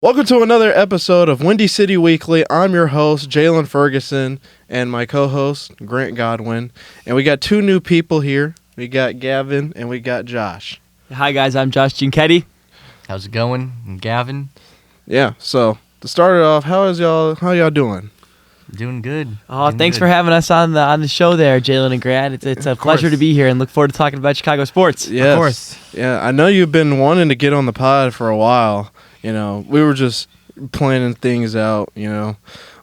Welcome to another episode of Windy City Weekly. I'm your host, Jalen Ferguson, and my co-host, Grant Godwin. And we got two new people here. We got Gavin and we got Josh. Hi, guys. I'm Josh Ginketti. How's it going? I'm Gavin. Yeah, so to start it off, how y'all doing? Doing good. Oh, thanks for having us on the show there, Jalen and Grant. It's a pleasure to be here and look forward to talking about Chicago sports. Yes. Of course. Yeah, I know you've been wanting to get on the pod for a while. You know, we were just planning things out, you know.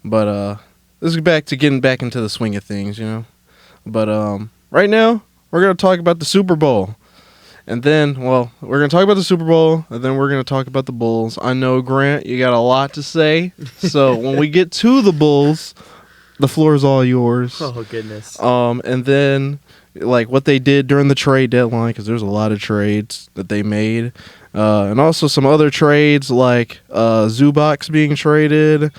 But this is back to getting back into the swing of things, you know. But right now, we're going to talk about the Super Bowl. And then, well, we're going to talk about the Super Bowl, and then we're going to talk about the Bulls. I know, Grant, you got a lot to say. So when we get to the Bulls, the floor is all yours. Oh, goodness. And then, like, what they did during the trade deadline, because there's a lot of trades that they made. And also some other trades, like Zubac being traded,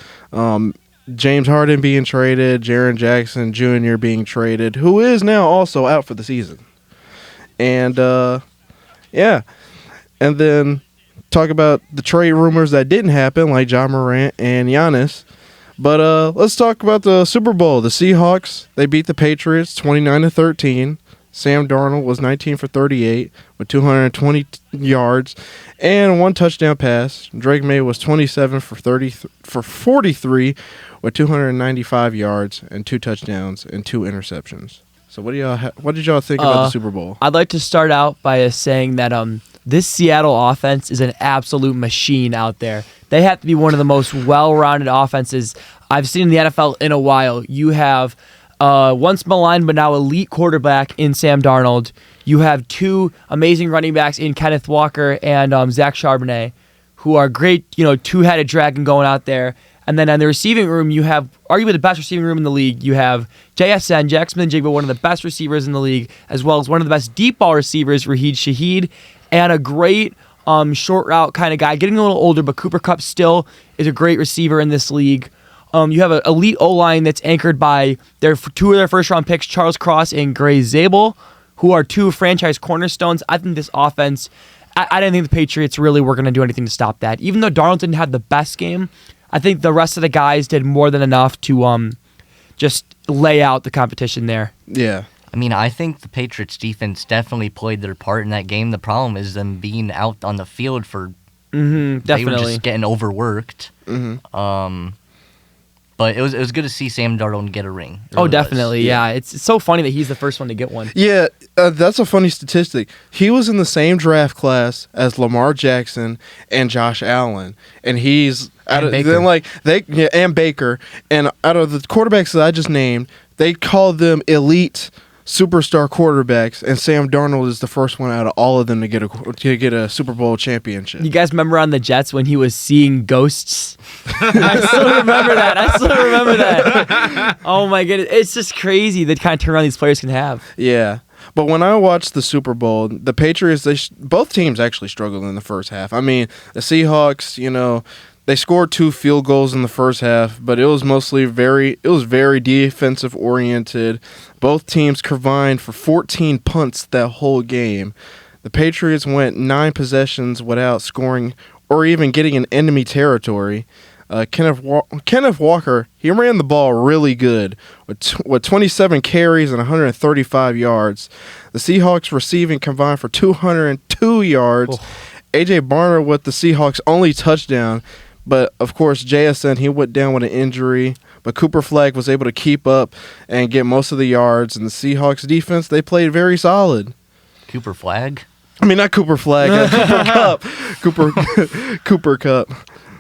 James Harden being traded, Jaren Jackson Jr. being traded, who is now also out for the season. And, yeah, and then talk about the trade rumors that didn't happen, like Ja Morant and Giannis. But let's talk about the Super Bowl. The Seahawks, they beat the Patriots 29-13. Sam Darnold was 19 for 38 with 220 yards and one touchdown pass. Drake May was 27 for 43 with 295 yards and two touchdowns and two interceptions. So what did y'all think about the Super Bowl? I'd like to start out by saying that this Seattle offense is an absolute machine out there. They have to be one of the most well-rounded offenses I've seen in the NFL in a while. You have once maligned but now elite quarterback in Sam Darnold. You have two amazing running backs in Kenneth Walker and Zach Charbonnet, who are great, two-headed dragon going out there. And then on the receiving room, you have arguably the best receiving room in the league. You have JSN, Jack Smith-Njigba, one of the best receivers in the league, as well as one of the best deep ball receivers, Raheed Shaheed, and a great short route kind of guy. Getting a little older, but Cooper Kupp still is a great receiver in this league. You have an elite O-line that's anchored by two of their first-round picks, Charles Cross and Gray Zabel, who are two franchise cornerstones. I think this offense, I didn't think the Patriots really were going to do anything to stop that. Even though Darnold didn't have the best game, I think the rest of the guys did more than enough to just lay out the competition there. Yeah. I mean, I think the Patriots defense definitely played their part in that game. The problem is them being out on the field for definitely. They were just getting overworked. Mm-hmm. But it was good to see Sam Darnold get a ring. Oh, definitely, yeah. It's so funny that he's the first one to get one. Yeah, that's a funny statistic. He was in the same draft class as Lamar Jackson and Josh Allen, and he's and Baker. And out of the quarterbacks that I just named, they called them elite superstar quarterbacks, and Sam Darnold is the first one out of all of them to get a Super Bowl championship. You guys remember on the Jets when he was seeing ghosts? I still remember that. Oh my goodness, it's just crazy the kind of turnaround these players can have. Yeah. But when I watched the Super Bowl, the Patriots, both teams actually struggled in the first half. I mean, the Seahawks, they scored 2 field goals in the first half, but it was very defensive oriented. Both teams combined for 14 punts that whole game. The Patriots went 9 possessions without scoring or even getting in enemy territory. Kenneth Walker, he ran the ball really good with 27 carries and 135 yards. The Seahawks receiving combined for 202 yards. A.J. Barner with the Seahawks' only touchdown. But, of course, JSN, he went down with an injury. But Cooper Flagg was able to keep up and get most of the yards. And the Seahawks defense, they played very solid. Cooper Flagg? I mean, not Cooper Flagg. Cooper Kupp. Cooper Kupp.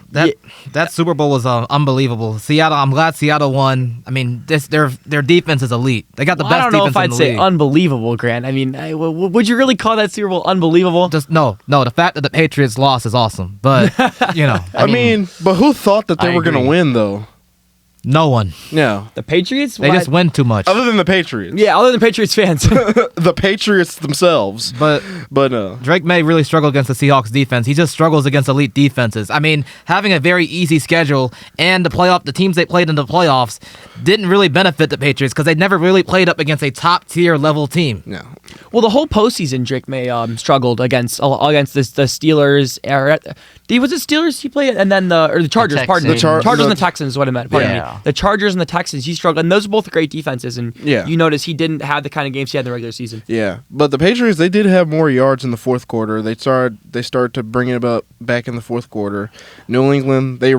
That Super Bowl was unbelievable. Seattle, I'm glad Seattle won. I mean, their defense is elite. They got the best defense in the league. I don't know if I'd say unbelievable, Grant. I mean, would you really call that Super Bowl unbelievable? Just no. The fact that the Patriots lost is awesome. But, I mean, but who thought that they were going to win, though? No one. No, The Patriots? They just win too much. other than the Patriots. Yeah, other than Patriots fans. The Patriots themselves. But Drake May really struggle against the Seahawks defense. He just struggles against elite defenses. I mean, having a very easy schedule and the teams they played in the playoffs didn't really benefit the Patriots because they never really played up against a top tier level team. No. Well, the whole postseason, Drake May struggled against the Steelers. Was it Steelers he played, and then the Chargers? Pardon me, The Chargers and the Texans is what I meant. Pardon Yeah. me. The Chargers and the Texans, he struggled, and those are both great defenses. And Yeah. you notice he didn't have the kind of games he had in the regular season. Yeah, but the Patriots, they did have more yards in the fourth quarter. They started to bring it up back in the fourth quarter. New England, they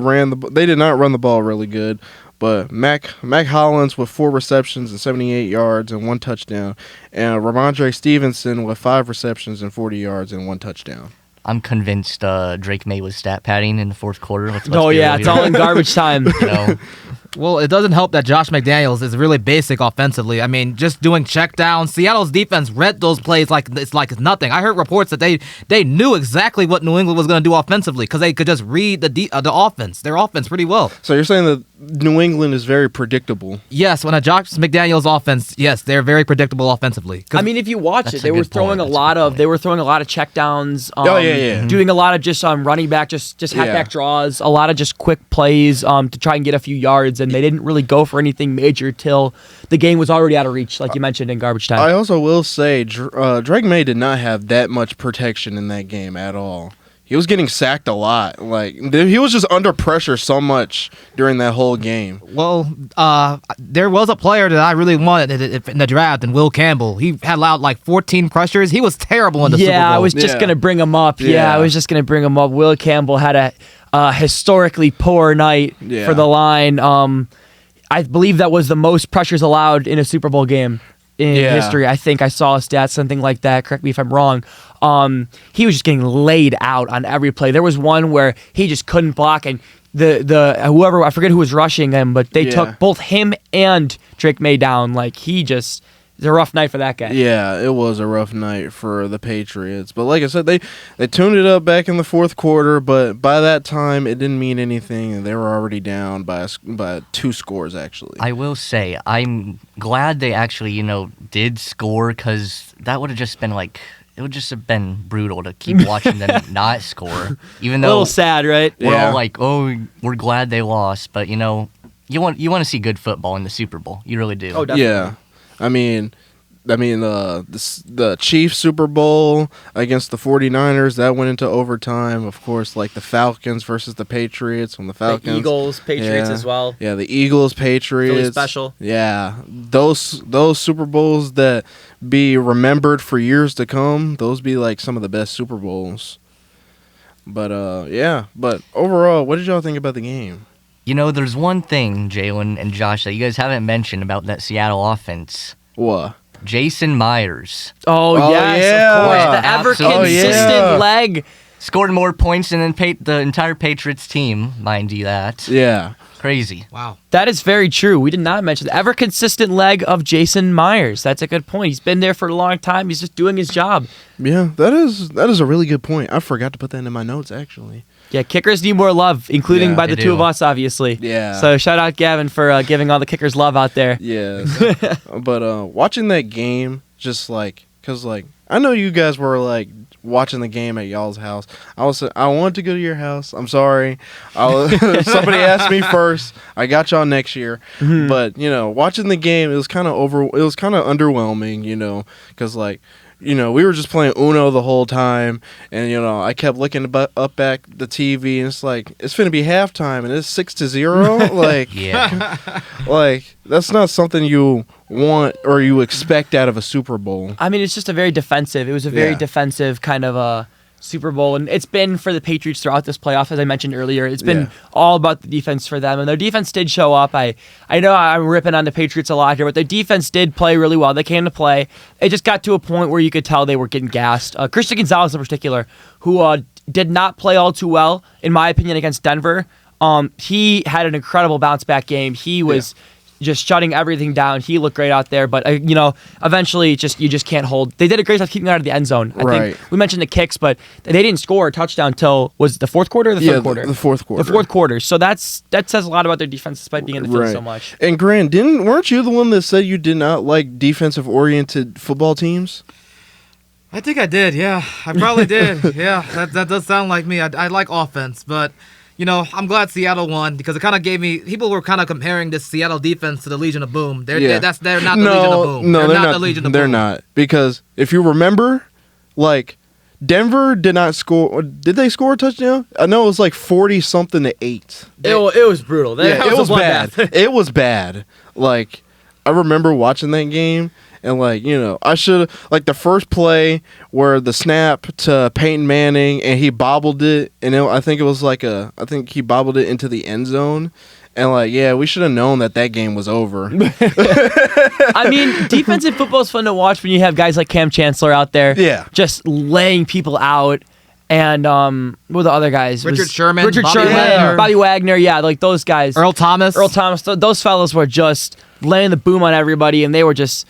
did not run the ball really good, but Mac Hollins with 4 receptions and 78 yards and 1 touchdown, and Ramondre Stevenson with 5 receptions and 40 yards and 1 touchdown. I'm convinced Drake May was stat padding in the fourth quarter. Let's Oh be yeah, real it's here. all in garbage time. You know, Well, it doesn't help that Josh McDaniels is really basic offensively. I mean, just doing checkdowns. Seattle's defense read those plays like it's nothing. I heard reports that they knew exactly what New England was going to do offensively because they could just read the offense, their offense pretty well. So you're saying that New England is very predictable. Yes, when a Josh McDaniels offense, yes, they're very predictable offensively. 'Cause I mean, if you watch That's it, a they were good throwing point. a That's a lot good of point. they were throwing a lot of checkdowns. Yeah. Doing a lot of just running back, just halfback draws, a lot of just quick plays to try and get a few yards, and they didn't really go for anything major till the game was already out of reach, like you mentioned in garbage time. I also will say Drake May did not have that much protection in that game at all. He was getting sacked a lot. Like he was just under pressure so much during that whole game. Well, there was a player that I really wanted in the draft, and Will Campbell. He had allowed like 14 pressures. He was terrible in the Super Bowl. I was just Yeah. gonna bring him up. Yeah, Yeah. I was just gonna bring him up. Will Campbell had a historically poor night Yeah. for the line. I believe that was the most pressures allowed in a Super Bowl game in Yeah. history. I think I saw a stat, something like that. Correct me if I'm wrong. He was just getting laid out on every play. There was one where he just couldn't block, and the whoever, I forget who was rushing him, but they Yeah. took both him and Drake May down. Like it's a rough night for that guy. Yeah, it was a rough night for the Patriots. But like I said, they tuned it up back in the fourth quarter, but by that time it didn't mean anything, and they were already down by 2 scores actually. I will say I'm glad they actually did score because that would have just been like. It would just have been brutal to keep watching them not score, even A though little sad, right? we're Yeah. all like, "Oh, we're glad they lost," but you want to see good football in the Super Bowl. You really do. Oh, definitely. Yeah, I mean, the Chiefs Super Bowl against the 49ers, that went into overtime. Of course, like the Falcons versus the Patriots when the Falcons. The Eagles, Patriots Yeah. as well. Yeah, the Eagles, Patriots. Philly special. Yeah, those Super Bowls that be remembered for years to come. Those be like some of the best Super Bowls. But but overall, what did y'all think about the game? There's one thing, Jalen and Josh, that you guys haven't mentioned about that Seattle offense. What? Jason Myers Oh, Oh, yes, yeah. of course. The ever Absolutely. consistent Oh, yeah. leg. scored more points than the entire Patriots team, mind you that. Yeah. Crazy. Wow. That is very true. We did not mention the ever consistent leg of Jason Myers. That's a good point. He's been there for a long time. He's just doing his job. Yeah, that is a really good point. I forgot to put that in my notes actually. Yeah, kickers need more love, including Yeah, by the they two do. of us, obviously. Yeah. So shout out Gavin for giving all the kickers love out there. Yes. But watching that game, just like, cause like I know you guys were like watching the game at y'all's house. I wanted to go to your house. I'm sorry. Somebody asked me first. I got y'all next year. Mm-hmm. But watching the game, it was kind of underwhelming. Cause like. We were just playing Uno the whole time, and I kept looking up at the TV, and it's like it's finna be halftime, and it's 6-0. Like, Yeah. like that's not something you want or you expect out of a Super Bowl. I mean, it's just a very defensive. It was a very Yeah. defensive kind of a Super Bowl, and it's been for the Patriots throughout this playoff, as I mentioned earlier. It's been Yeah. all about the defense for them, and their defense did show up. I know I'm ripping on the Patriots a lot here, but their defense did play really well. They came to play. It just got to a point where you could tell they were getting gassed. Christian Gonzalez in particular, who did not play all too well, in my opinion, against Denver. He had an incredible bounce back game. He was just shutting everything down. He looked great out there, but eventually you just can't hold. They did a great job keeping him out of the end zone. I think we mentioned the kicks, but they didn't score a touchdown till was the fourth quarter or the third quarter? The fourth quarter. The fourth quarter. So that says a lot about their defense despite being in the field so much. And Grant, weren't you the one that said you did not like defensive oriented football teams? I think I did, yeah. I probably did. Yeah, that does sound like me. I like offense, but I'm glad Seattle won because it kind of gave me. People were kind of comparing this Seattle defense to the Legion of Boom. They're not the Legion of Boom. No, they're not the Legion of Boom. They're not, because if you remember, like Denver did not score. Did they score a touchdown? I know it was like 40-something to 8. It was brutal. It was bad. It was bad. Like I remember watching that game. And, I should have, the first play where the snap to Peyton Manning and he bobbled it. And I think it was I think he bobbled it into the end zone. And, we should have known that game was over. I mean, defensive football is fun to watch when you have guys like Cam Chancellor out there. Yeah. Just laying people out. And, what were the other guys? Richard Sherman. Wagner. Bobby Wagner. Yeah, those guys. Earl Thomas. Those fellas were just laying the boom on everybody. And they were just...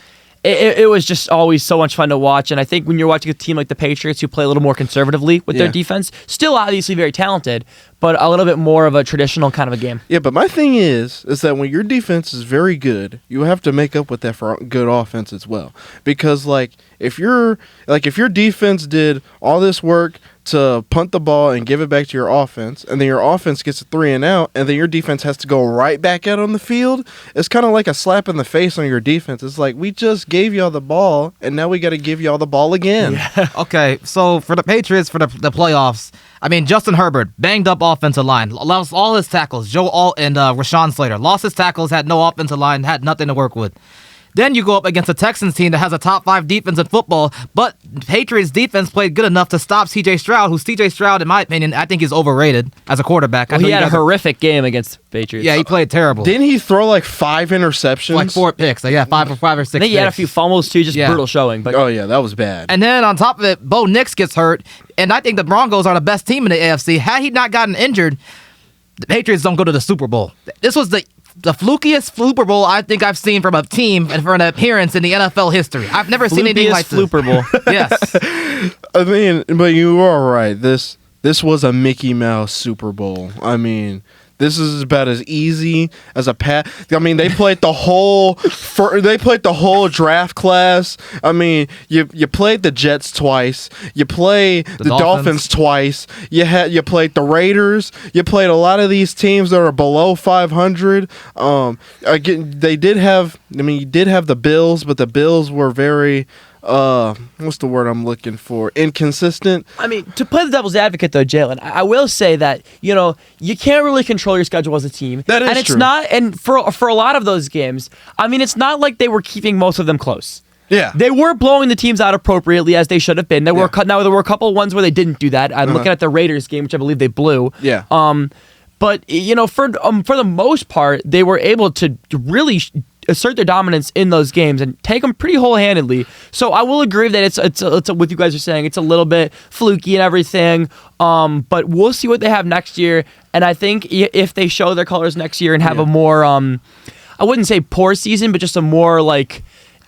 It was just always so much fun to watch, and I think when you're watching a team like the Patriots who play a little more conservatively with their defense, still obviously very talented, but a little bit more of a traditional kind of a game. Yeah, but my thing is that when your defense is very good, you have to make up with that for good offense as well. Because if your defense did all this work to punt the ball and give it back to your offense, and then your offense gets a 3 and out, and then your defense has to go right back out on the field, it's kind of like a slap in the face on your defense. It's like, we just gave y'all the ball, and now we got to give y'all the ball again. Yeah. Okay, so for the Patriots, for the playoffs, I mean, Justin Herbert, banged up offensive line, lost all his tackles. Joe Alt and Rashawn Slater lost his tackles, had no offensive line, had nothing to work with. Then you go up against a Texans team that has a top 5 defense in football, but Patriots defense played good enough to stop C.J. Stroud, who C.J. Stroud, in my opinion, I think is overrated as a quarterback. Well, he had a horrific game against Patriots. Yeah, he played terrible. Didn't he throw 5 interceptions? 4 picks. So yeah, 5 or 6 I think he had a few fumbles too, just brutal showing. But oh yeah, that was bad. And then on top of it, Bo Nix gets hurt, and I think the Broncos are the best team in the AFC. Had he not gotten injured, the Patriots don't go to the Super Bowl. This was the flukiest Super Bowl I think I've seen from a team and for an appearance in the NFL history. I've never seen anything like this. Super Bowl. Yes. I mean, but you are right. This was a Mickey Mouse Super Bowl. I mean, this is about as easy as a pat. I mean, they played the whole draft class. I mean, you played the Jets twice. You played the Dolphins twice. You played the Raiders. You played a lot of these teams that are below 500. Again, you did have the Bills, but the Bills were very what's the word I'm looking for? Inconsistent. I mean, to play the devil's advocate though, Jalen, I will say that you can't really control your schedule as a team. That is and it's true. not. And for a lot of those games, I mean, it's not like they were keeping most of them close. Yeah, they were blowing the teams out appropriately as they should have been. There were a couple of ones where they didn't do that. I'm looking at the Raiders game, which I believe they blew. Yeah. But for the most part, they were able to really assert their dominance in those games and take them pretty whole-handedly. So I will agree that it's what you guys are saying. It's a little bit fluky and everything. But we'll see what they have next year. And I think if they show their colors next year and have a more, I wouldn't say poor season, but just a more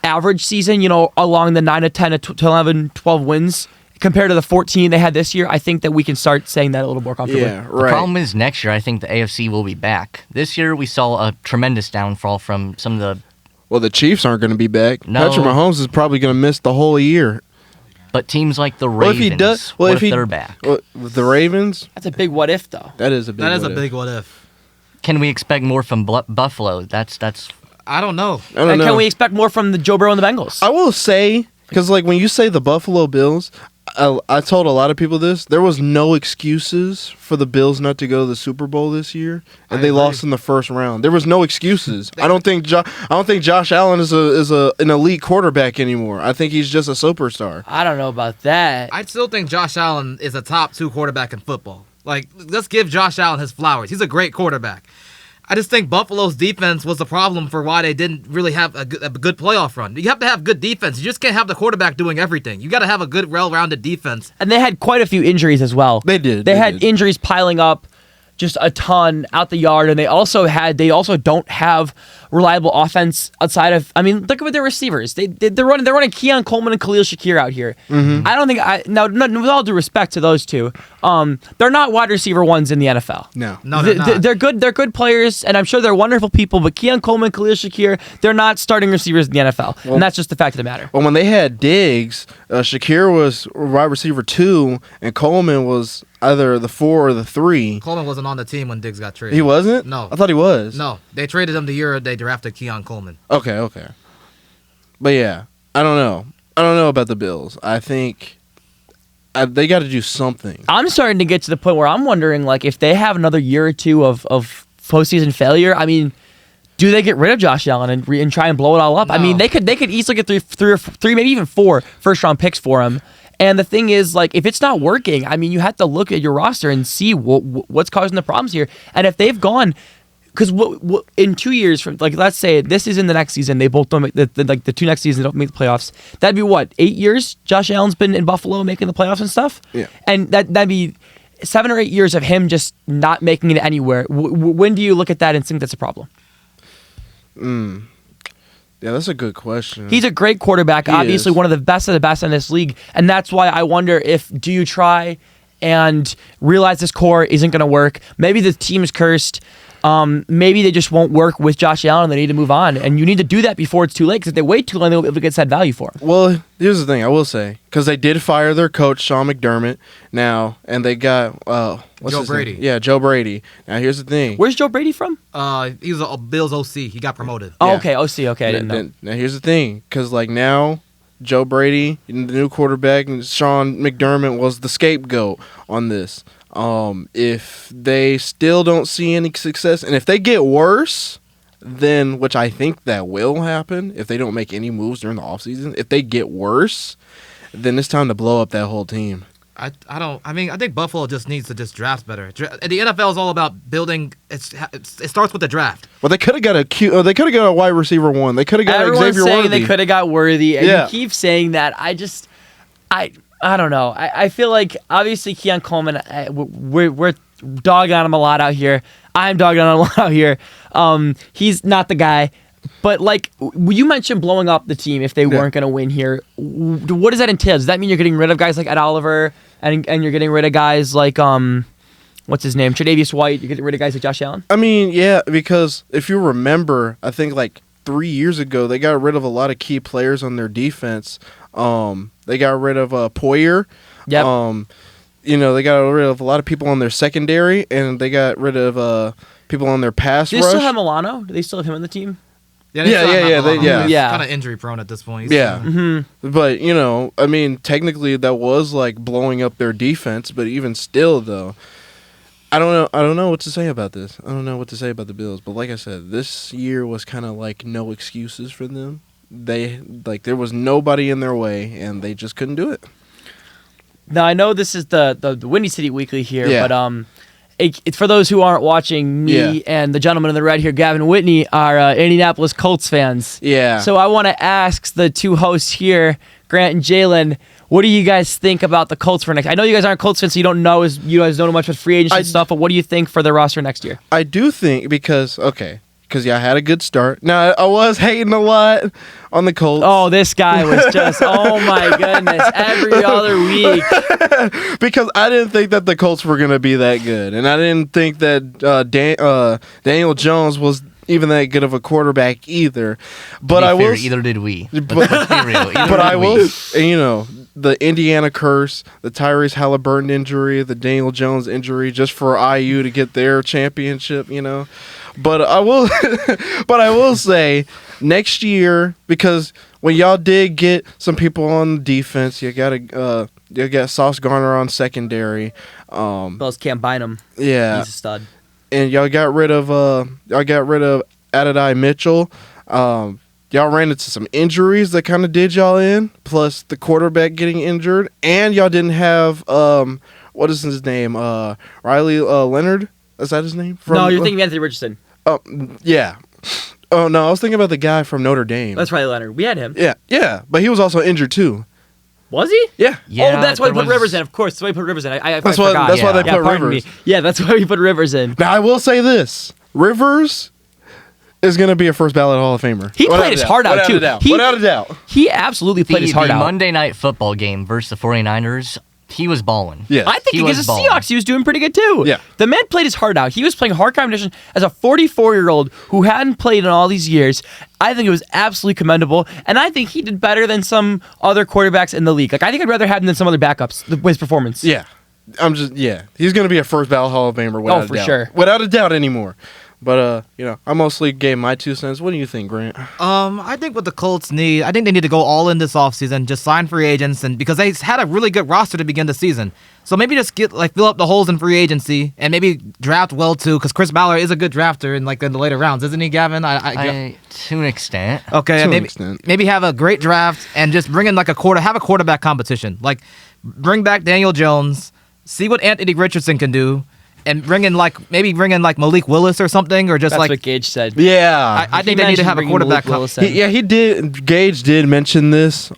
average season, along the 9 to 10 to 11, 12 wins compared to the 14 they had this year, I think that we can start saying that a little more comfortably. Yeah, right. The problem is next year, I think the AFC will be back. This year, we saw a tremendous downfall from some of the... Well, the Chiefs aren't going to be back. No. Patrick Mahomes is probably going to miss the whole year. But teams like the Ravens, if they're back? The Ravens? That's a big what if, though. That is a big what if. Can we expect more from Buffalo? That's. I don't know. Can we expect more from the Joe Burrow and the Bengals? I will say, because when you say the Buffalo Bills, I told a lot of people this. There was no excuses for the Bills not to go to the Super Bowl this year, and they lost in the first round. There was no excuses. I don't think Josh Allen is an elite quarterback anymore. I think he's just a superstar. I don't know about that. I still think Josh Allen is a top 2 quarterback in football. Let's give Josh Allen his flowers. He's a great quarterback. I just think Buffalo's defense was the problem for why they didn't really have a good playoff run. You have to have good defense. You just can't have the quarterback doing everything. You got to have a good, well-rounded defense. And they had quite a few injuries as well. They did. They had injuries piling up. just a ton out the yard, and they also don't have reliable offense outside of. I mean, look at their receivers. They're running Keon Coleman and Khalil Shakir out here. I don't think with all due respect to those two, they're not wide receiver ones in the NFL. No. they're not. They're good. They're good players, and I'm sure they're wonderful people. But Keon Coleman, Khalil Shakir, they're not starting receivers in the NFL, and that's just the fact of the matter. Well, when they had Diggs, Shakir was wide receiver 2, and Coleman was either the 4 or the 3. Coleman wasn't on the team when Diggs got traded. He wasn't? No. I thought he was. No, they traded him the year they drafted Keon Coleman. Okay. But yeah, I don't know. I don't know about the Bills. I think they got to do something. I'm starting to get to the point where I'm wondering, like, if they have another year or two of postseason failure. I mean, do they get rid of Josh Allen and try and blow it all up? No. I mean, they could easily get three, maybe even 4 first-round picks for him. And the thing is, like, if it's not working, I mean, you have to look at your roster and see what's causing the problems here. And if they've gone, because in 2 years from, like, let's say this is in the next season, they both don't make the 2 next seasons don't make the playoffs. That'd be what, 8 years? Josh Allen's been in Buffalo making the playoffs and stuff. Yeah. And that'd be 7 or 8 years of him just not making it anywhere. When do you look at that and think that's a problem? Yeah, that's a good question. He's a great quarterback, He obviously is. one of the best in this league, and that's why I wonder do you try and realize this core isn't going to work? Maybe the team's cursed. Maybe they just won't work with Josh Allen and they need to move on. And you need to do that before it's too late, because if they wait too long, they'll be able to get sad value for him. Well, here's the thing I will say, because they did fire their coach, Sean McDermott, now, and they got what's Joe his Brady. name? Yeah, Joe Brady. Now, here's the thing. Where's Joe Brady from? He was a Bills OC. He got promoted. Oh, Yeah. okay. OC. Okay, I didn't know. Now, here's the thing, because like now, Joe Brady, the new quarterback, and Sean McDermott was the scapegoat on this. If they still don't see any success, and if they get worse, then, which I think that will happen, if they don't make any moves during the offseason, if they get worse, then it's time to blow up that whole team. I think Buffalo just needs to just draft better. The NFL is all about building. It starts with the draft. Well, they could have got a wide receiver 1. They could have got Everyone's Xavier saying Worthy. they could have got Worthy, and Yeah. you keep saying that. I don't know. I feel like, obviously, Keon Coleman, we're dogging on him a lot out here. I'm dogging on him a lot out here. He's not the guy. But, like, you mentioned blowing up the team if they weren't going to win here. What does that entail? Does that mean you're getting rid of guys like Ed Oliver and you're getting rid of guys like, what's his name, Tre'Davious White? You're getting rid of guys like Josh Allen? I mean, yeah, because if you remember, I think like 3 years ago, they got rid of a lot of key players on their defense. They got rid of Poyer. Yep. They got rid of a lot of people on their secondary, and they got rid of people on their pass Do they rush. still have Milano? Do they still have him on the team? Yeah, yeah. Yeah. Kind of injury prone at this point. Yeah. But, I mean, technically that was like blowing up their defense, but even still, though, I don't know what to say about this. I don't know what to say about the Bills, but like I said, this year was kind of like no excuses for them. There was nobody in their way, and they just couldn't do it. Now, I know this is the Windy City Weekly here, Yeah. but it's for those who aren't watching, me and the gentleman in the red here, Gavin Whitney, are Indianapolis Colts fans. Yeah. So I want to ask the two hosts here, Grant and Jalen, what do you guys think about the Colts for next? I know you guys aren't Colts fans, so you guys don't know much about free agency and stuff, but what do you think for their roster next year? I do think because I had a good start. Now, I was hating a lot on the Colts. Oh, this guy was just, oh my goodness, every other week. Because I didn't think that the Colts were going to be that good. And I didn't think that Daniel Jones was even that good of a quarterback either. But I will. Either did we. But, Let's be real. but I will. And, the Indiana curse, the Tyrese Halliburton injury, the Daniel Jones injury, just for IU to get their championship. But I will say next year, because when y'all did get some people on defense, you got Sauce Garner on secondary. Bills can't bind him. Yeah, He's a stud. and y'all got rid of Adonai Mitchell. Y'all ran into some injuries that kind of did y'all in, plus the quarterback getting injured, and y'all didn't have what is his name? Riley Leonard. Is that his name? No, you're thinking of Anthony Richardson. Oh, yeah. Oh, no, I was thinking about the guy from Notre Dame. That's Riley Leonard. We had him. Yeah, but he was also injured, too. Was he? Yeah. Yeah, Oh, that's why we there put was- Rivers in. Of course, that's why we put Rivers in. I That's forgot. why they Yeah, put pardon Rivers. me. Yeah, that's why we put Rivers in. Now I will say this: Rivers is going to be a first ballot Hall of Famer. He Without played a his doubt. heart out, Without too. a doubt. He- Without a doubt. He absolutely played his heart the out. Monday night football game versus the 49ers, he was balling. Yeah. I think He against was the balling. Seahawks, he was doing pretty good too. Yeah. The man played his heart out. He was playing hard competition as a 44-year-old who hadn't played in all these years. I think it was absolutely commendable, and I think he did better than some other quarterbacks in the league. Like I think I'd rather have him than some other backups with his performance. Yeah. He's going to be a first ballot Hall of Famer without a for doubt. sure. Without a doubt anymore. But I mostly gave my 2 cents. What do you think, Grant? I think what the Colts need, I think they need to go all in this offseason, just sign free agents, and because they had a really good roster to begin the season. So maybe just fill up the holes in free agency and maybe draft well too, because Chris Ballard is a good drafter in the later rounds, isn't he, Gavin? To an extent. Okay, To an maybe extent. maybe have a great draft and just bring in have a quarterback competition. Like bring back Daniel Jones, see what Anthony Richardson can do, and bring in Malik Willis or something, or just That's what Gage said. Yeah. I think they need to have a quarterback. He did. Gage did mention this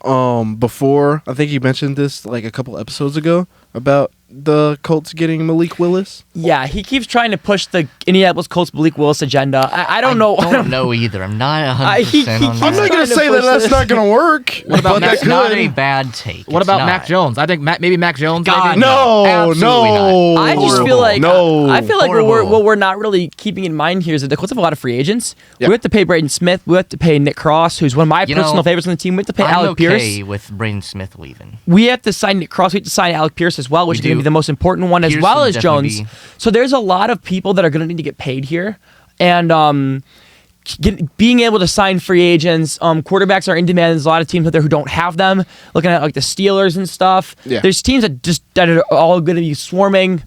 before. I think he mentioned this like a couple episodes ago about the Colts getting Malik Willis. Yeah, he keeps trying to push the Indianapolis Colts Malik Willis agenda. I don't know. I don't know either. I'm not 100% on he- that. I'm not trying going to to say push that that's this. not going to work. What about but Mac- that Not could. a bad take. What It's about not. Mac Jones? I think maybe Mac Jones. God, maybe? No, Absolutely no. I just feel Horrible. like No. I feel like Horrible. what we're not really keeping in mind here is that the Colts have a lot of free agents. Yep. We have to pay Braden Smith. We have to pay Nick Cross, who's one of my You know, personal favorites on the team. We have to pay I'm Alec okay Pierce. with Braden Smith leaving. We have to sign Nick Cross. We have to sign Alec Pierce as well, which We is going to be do. the most important one, as Pierce well would as definitely Jones. be- So there's a lot of people that are going to need to get paid here, and being able to sign free agents. Quarterbacks are in demand. There's a lot of teams out there who don't have them. Looking at like the Steelers and stuff. Yeah. There's teams that are all going to be swarming.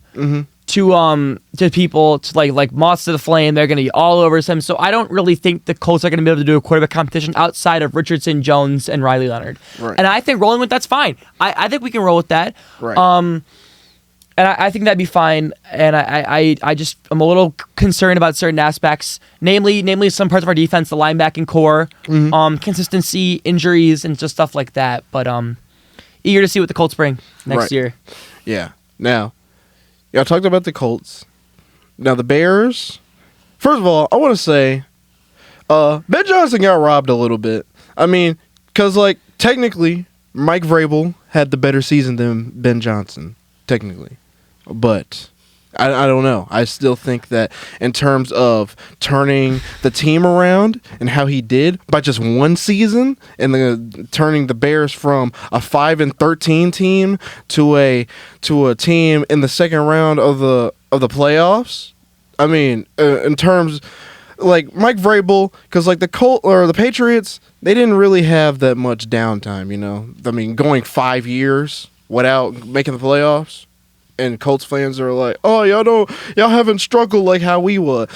To people to like moths to the flame. They're going to be all over them. So I don't really think the Colts are going to be able to do a quarterback competition outside of Richardson, Jones, and Riley Leonard. Right. And I think rolling with that's fine. I think we can roll with that. Right. And I think that'd be fine. And I'm a little concerned about certain aspects, namely some parts of our defense, the linebacking core, consistency, injuries, and just stuff like that. But eager to see what the Colts bring next Right. year. Yeah. Now, I talked about the Colts. Now the Bears. First of all, I want to say, Ben Johnson got robbed a little bit. I mean, because technically, Mike Vrabel had the better season than Ben Johnson, technically, but I don't know. I still think that in terms of turning the team around and how he did by just one season and turning the Bears from a 5-13 team to a team in the second round of the playoffs. I mean, in terms like Mike Vrabel, because the Patriots, they didn't really have that much downtime. I mean, going 5 years without making the playoffs. And Colts fans are like, "Oh, y'all haven't struggled like how we would.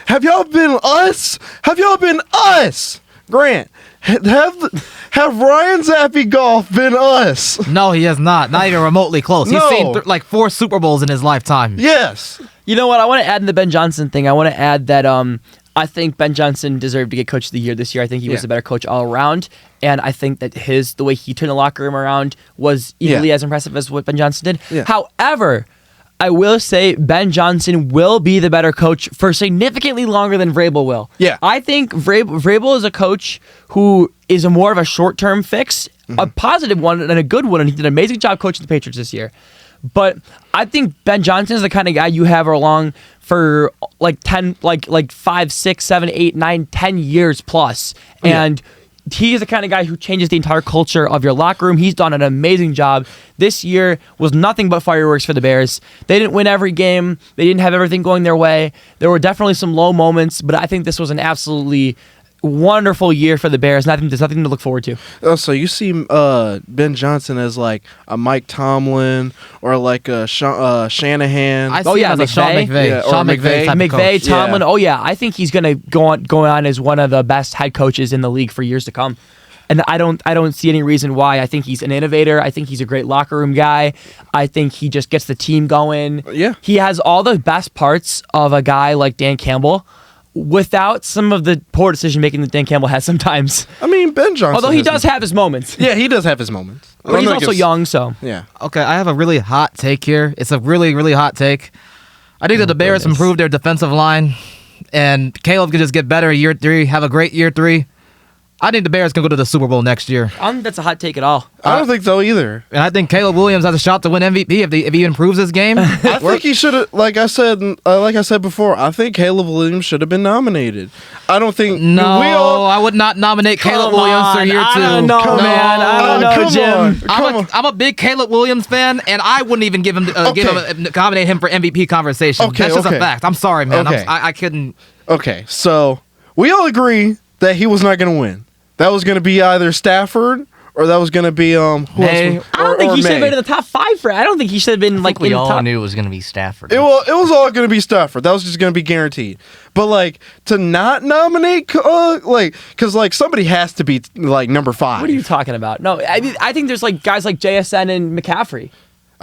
Have y'all been us? Have y'all been us? Grant, have Ryan Zappy Golf been us? No, he has not. Not even remotely close. No. He's seen 4 Super Bowls in his lifetime. Yes. You know what? I want to add in the Ben Johnson thing. I want to add that I think Ben Johnson deserved to get Coach of the Year this year. I think he was Yeah. a better coach all around, and I think that the way he turned the locker room around was equally as impressive as what Ben Johnson did. Yeah. However, I will say Ben Johnson will be the better coach for significantly longer than Vrabel will. Yeah. I think Vrabel is a coach who is more of a short-term fix, a positive one and a good one, and he did an amazing job coaching the Patriots this year. But I think Ben Johnson is the kind of guy you have along for 5, 6, 7, 8, 9, 10 years plus. And he is the kind of guy who changes the entire culture of your locker room. He's done an amazing job. This year was nothing but fireworks for the Bears. They didn't win every game. They didn't have everything going their way. There were definitely some low moments, but I think this was an absolutely wonderful year for the Bears, and I think there's nothing to look forward to. Oh, so you see Ben Johnson as like a Mike Tomlin or like a Shanahan. I see Oh, him yeah, as a Sean McVay. McVay. Yeah, or Sean McVay. McVay. type of McVay, coach. Tomlin. Yeah. Oh yeah, I think he's gonna go on as one of the best head coaches in the league for years to come. And I don't see any reason why. I think he's an innovator. I think he's a great locker room guy. I think he just gets the team going. Yeah. He has all the best parts of a guy like Dan Campbell without some of the poor decision making that Dan Campbell has sometimes. I mean, Ben Johnson. Although he does have his moments. Yeah, he does have his moments. But he's Rondo also gets- young, so. Yeah. Okay, I have a really hot take here. It's a really, really hot take. I think that the Bears goodness. improved their defensive line, and Caleb can just get better year 3, have a great year 3. I think the Bears can go to the Super Bowl next year. I don't think that's a hot take at all. I don't think so either. And I think Caleb Williams has a shot to win MVP if he improves his game. I think he should have, like I said before, I think Caleb Williams should have been nominated. I don't think No, we I would not nominate Caleb Come Williams for on, year 2. I don't know, Come man. I don't on, know, come Jim. on. Come on. I'm a big Caleb Williams fan, and I wouldn't even nominate him for MVP conversation. Okay, That's just okay. a fact. I'm sorry, man. Okay. I couldn't. Okay, so we all agree that he was not going to win. That was going to be either Stafford or that was going to be who May. else? I don't think or he should have May. been in the top 5 for it. I don't think he should have been I like think we in the all top. knew it was going to be Stafford. It was all going to be Stafford. That was just going to be guaranteed. But like to not nominate, because like somebody has to be like number 5. What are you talking about? No, I think there's like guys like JSN and McCaffrey.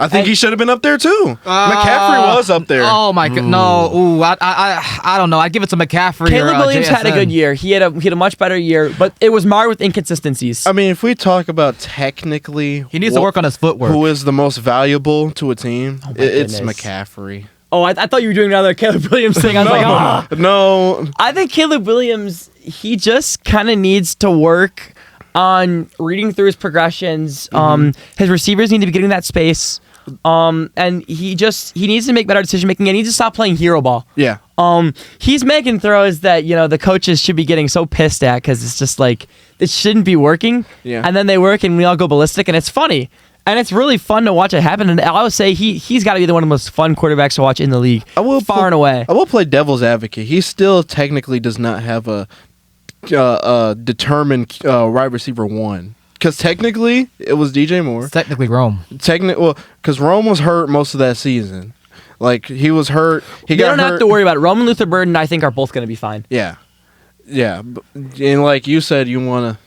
I think he should have been up there too. McCaffrey was up there. Oh my god, no! Ooh, I don't know. I'd give it to McCaffrey. Caleb or, Williams had a JSN. good year. He had a much better year, but it was marred with inconsistencies. I mean, if we talk about technically, He needs to work on his footwork. Who is the most valuable to a team? It's goodness. McCaffrey. Oh, I thought you were doing another Caleb Williams thing. I was like, ah. No, I think Caleb Williams, he just kind of needs to work on reading through his progressions. His receivers need to be getting that space. And he needs to make better decision making and he needs to stop playing hero ball. yeah. He's making throws that, the coaches should be getting so pissed at because it's just like, it shouldn't be working. Yeah. And then they work and we all go ballistic and it's funny. And it's really fun to watch it happen. And I would say he's got to be one of the most fun quarterbacks to watch in the league. Far and away. I will play devil's advocate. He still technically does not have a determined wide receiver 1. Because technically, it was DJ Moore. It's technically Rome. Because Rome was hurt most of that season. Like, he was hurt. He You got don't hurt. have to worry about it. Roman Luther Burden, I think, are both going to be fine. Yeah. Yeah. And like you said, you wanna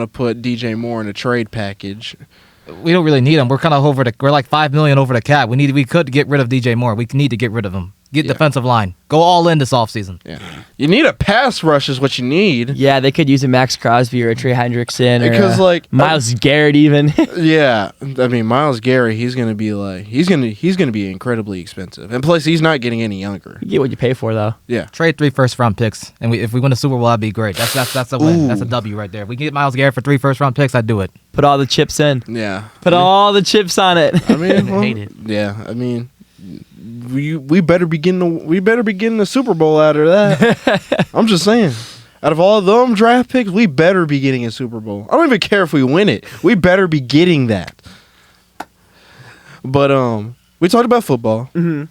put DJ Moore in a trade package. We don't really need him. We're kind of we're like $5 million over the cap. We could get rid of DJ Moore. We need to get rid of him. Get defensive line. Go all in this offseason. Yeah. You need a pass rush is what you need. Yeah, they could use a Max Crosby or a Trey Hendrickson or Because, like, Myles Garrett even. Yeah, I mean Myles Garrett, he's gonna be incredibly expensive, and plus he's not getting any younger. You get what you pay for, though. Yeah, Trade 3 first-round picks, and if we win a Super Bowl, that'd be great. That's a win. Ooh. That's a W right there. If we can get Myles Garrett for 3 first-round picks, I'd do it. Put all the chips in. yeah. Put all the chips on it. I mean, well, Hate it. yeah. I mean, we better be getting the Super Bowl out of that. I'm just saying. Out of all of them draft picks, we better be getting a Super Bowl. I don't even care if we win it. We better be getting that. But we talked about football. Mhm.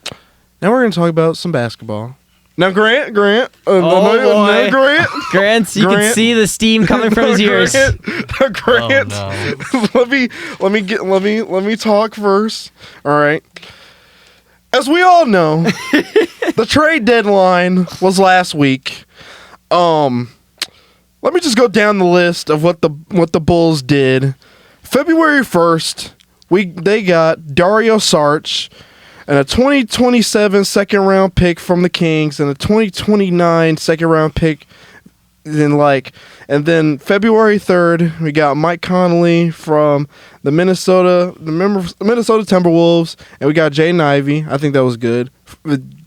Now we're gonna talk about some basketball. Now, Grant, boy. Grant. Grant, you can Grant. see the steam coming from his ears. Grant, Oh, let me talk first. All right. As we all know, the trade deadline was last week. Let me just go down the list of what the Bulls did. February 1st, they got Dario Saric and a 2027 second round pick from the Kings and a 2029 second round pick. And then February 3rd, we got Mike Conley from the Minnesota Timberwolves, and we got Jaden Ivey. I think that was good.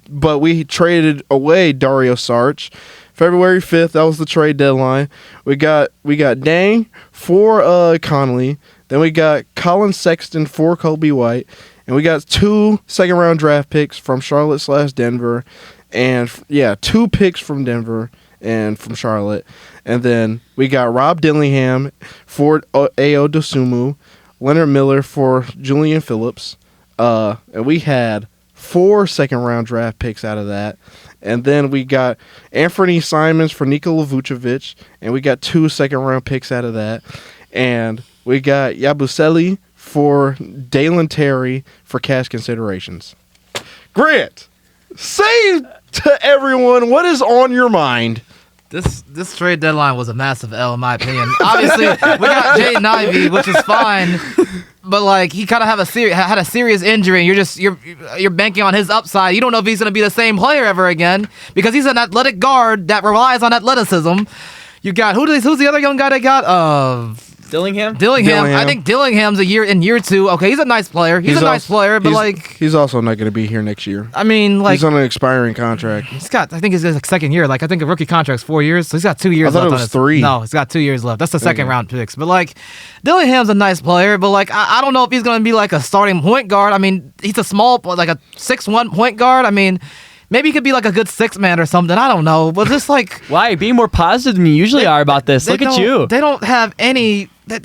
But we traded away Dario Saric. February 5th, that was the trade deadline. We got Dang for Conley. Then we got Colin Sexton for Kobe White. And we got 2 second-round draft picks from Charlotte/Denver. And, 2 picks from Denver and from Charlotte. And then we got Rob Dillingham for Ayo Dosunmu, Leonard Miller for Julian Phillips. And we had 4 second-round draft picks out of that. And then we got Anthony Simons for Nikola Vucevic. And we got 2 second-round picks out of that. And we got Yabusele for Dalen Terry for cash considerations. Grant, say to everyone what is on your mind. This trade deadline was a massive L in my opinion. Obviously, we got Jaden Ivey, which is fine, but like he kind of had a serious injury. And you're banking on his upside. You don't know if he's going to be the same player ever again because he's an athletic guard that relies on athleticism. You got who's the other young guy they got? Dillingham? Dillingham. I think Dillingham's in year 2. Okay, he's a nice player. He's a nice player, but he's also not going to be here next year. I mean, like, he's on an expiring contract. I think it's his second year. Like, I think a rookie contract's 4 years, so he's got 2 years left. I thought it was 3. No, he's got 2 years left. That's the second round picks. But like, Dillingham's a nice player, but like, I don't know if he's going to be like a starting point guard. I mean, he's a small, like a 6'1" point guard. I mean, maybe he could be like a good 6-man or something. I don't know. But just like, why? Be more positive than you usually are about this. Look at you. They don't have any. They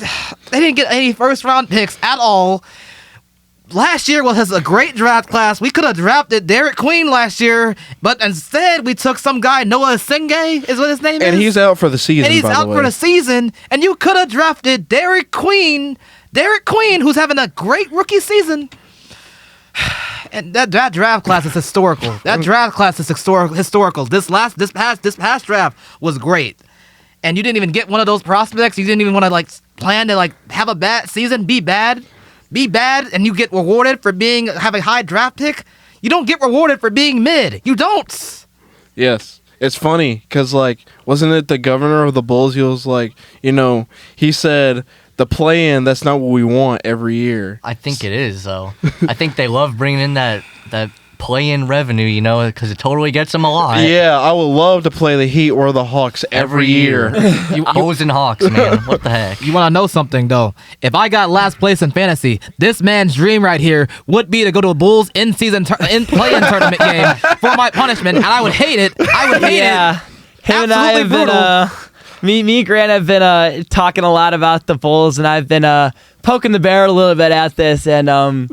didn't get any first round picks at all. Last year was a great draft class. We could have drafted Derek Queen last year, but instead we took some guy, Noah Senge is what his name is. And he's out for the season, And he's out for the season, and you could have drafted Derek Queen, who's having a great rookie season. And that draft class is historical. That draft class is historical. This past draft was great. And you didn't even get one of those prospects. You didn't even want to like plan to like have a bad season, be bad, and you get rewarded for have a high draft pick. You don't get rewarded for being mid. You don't. Yes. It's funny because, like, wasn't it the governor of the Bulls? He was like, he said the play-in, that's not what we want every year. I think it is, though. I think they love bringing in that play-in revenue, because it totally gets them a lot. Yeah, I would love to play the Heat or the Hawks every year. Bulls and Hawks, man. What the heck? You want to know something, though? If I got last place in fantasy, this man's dream right here would be to go to a Bulls in-season play-in tournament game for my punishment, and I would hate it. I would hate it. Him and I have been, me and Grant have been talking a lot about the Bulls, and I've been poking the bear a little bit at this, and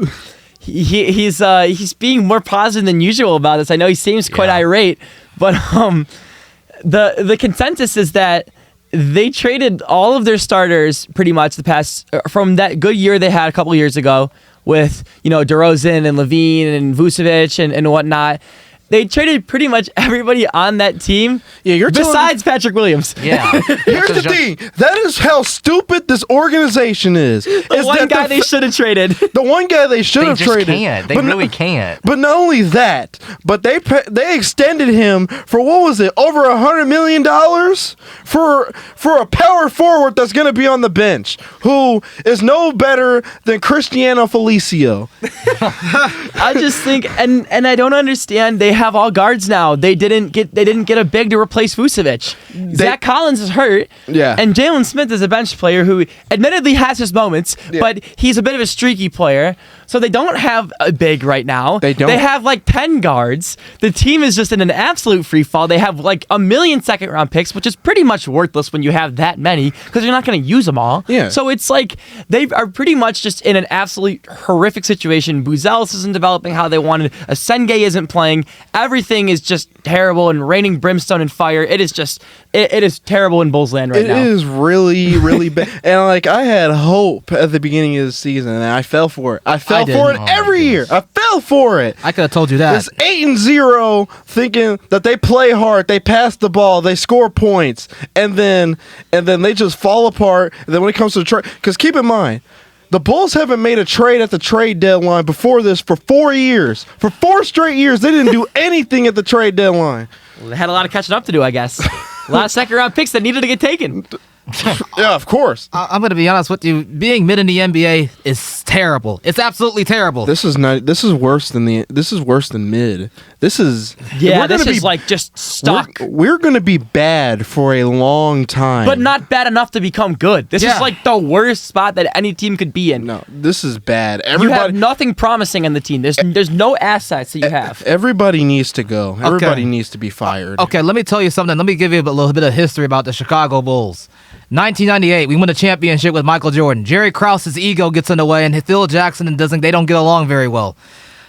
he's being more positive than usual about this. I know he seems quite irate, but the consensus is that they traded all of their starters pretty much from that good year they had a couple years ago with DeRozan and Levine and Vucevic and whatnot. They traded pretty much everybody on that team besides Patrick Williams. Yeah. Here's the thing. That is how stupid this organization is. The one guy they should have traded. The one guy they should have traded. They really can't. But not only that, but they extended him for, what was it, over $100 million for a power forward that's going to be on the bench, who is no better than Cristiano Felicio. I just think, and I don't understand. They have all guards now. They didn't get a big to replace Vucevic. Zach Collins is hurt. Yeah. And Jalen Smith is a bench player who admittedly has his moments, but he's a bit of a streaky player. So they don't have a big right now. They don't. They have like 10 guards. The team is just in an absolute free fall. They have like 1 million second-round picks, which is pretty much worthless when you have that many because you're not going to use them all. Yeah. So it's like they are pretty much just in an absolute horrific situation. Buzelis isn't developing how they wanted. Senge isn't playing. Everything is just terrible and raining brimstone and fire. It is just it is terrible in Bulls land right now. It is really, really bad. And like, I had hope at the beginning of the season, and I fell for it. I fell for it every year. I fell for it. I could have told you that. It's 8-0, thinking that they play hard, they pass the ball, they score points, and then they just fall apart. And then when it comes to the trade, because keep in mind, the Bulls haven't made a trade at the trade deadline before this for 4 years. For 4 straight years, they didn't do anything at the trade deadline. Well, they had a lot of catching up to do, I guess. A lot of second-round picks that needed to get taken. Yeah, of course. I'm going to be honest with you. Being mid in the NBA is terrible. It's absolutely terrible. This is worse than mid. This is this is like just stuck. We're going to be bad for a long time, but not bad enough to become good. This is like the worst spot that any team could be in. No, this is bad. You have nothing promising on the team. There's no assets that you have. Everybody needs to go. Everybody needs to be fired. Okay, let me tell you something. Let me give you a little bit of history about the Chicago Bulls. 1998, we win a championship with Michael Jordan. Jerry Krause's ego gets in the way, and Phil Jackson and they don't get along very well.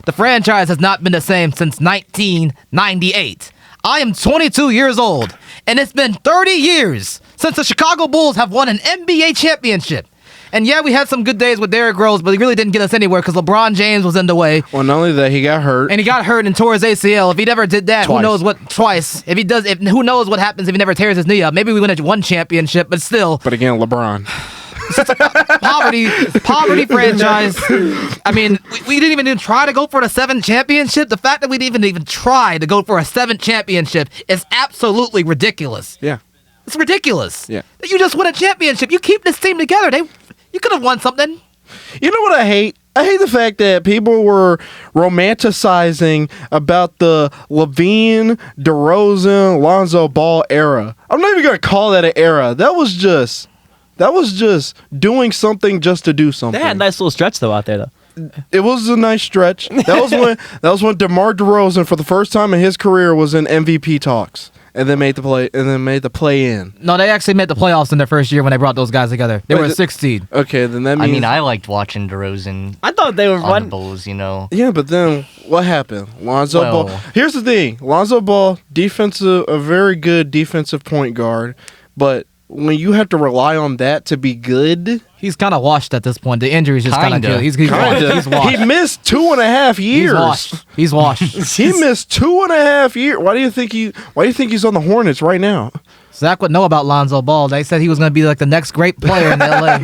The franchise has not been the same since 1998. I am 22 years old, and it's been 30 years since the Chicago Bulls have won an NBA championship. And yeah, we had some good days with Derrick Rose, but he really didn't get us anywhere because LeBron James was in the way. Well, not only that, he got hurt. And he got hurt and tore his ACL. If he never did that, who knows what? Twice. If he does, who knows what happens if he never tears his knee up? Maybe we win one championship, but still. But again, LeBron. Poverty franchise. I mean, we didn't even try to go for the 7th championship. The fact that we didn't even try to go for a 7th championship is absolutely ridiculous. Yeah. It's ridiculous. Yeah. You just won a championship. You keep this team together. You could have won something. You know what I hate? I hate the fact that people were romanticizing about the Levine, DeRozan, Lonzo Ball era. I'm not even gonna call that an era. That was just doing something just to do something. They had a nice little stretch though out there though. It was a nice stretch. That was when DeMar DeRozan for the first time in his career was in MVP talks. And then made the play in. No, they actually made the playoffs in their first year when they brought those guys together. They were a 6th seed. Okay, then that means... I mean, I liked watching DeRozan I thought they were on the Bulls, you know. Yeah, but then what happened? Lonzo Ball... Here's the thing. Lonzo Ball, a very good defensive point guard, but when you have to rely on that to be good... He's kind of washed at this point. The injuries just kind of killed. He's washed. He missed 2.5 years. He's washed. He missed 2.5 years. Why do you think he's on the Hornets right now? Zach would know about Lonzo Ball. They said he was going to be like the next great player in LA.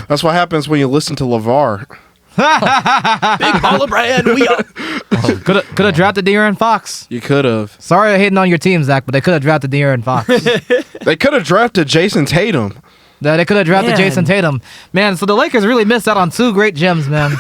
That's what happens when you listen to LeVar. Big baller brand. We are. Could have drafted De'Aaron Fox. You could have. Sorry I'm hating on your team, Zach, but they could have drafted De'Aaron Fox. They could have drafted Jason Tatum. They could have drafted Jason Tatum. Man, so the Lakers really missed out on 2 great gems, man.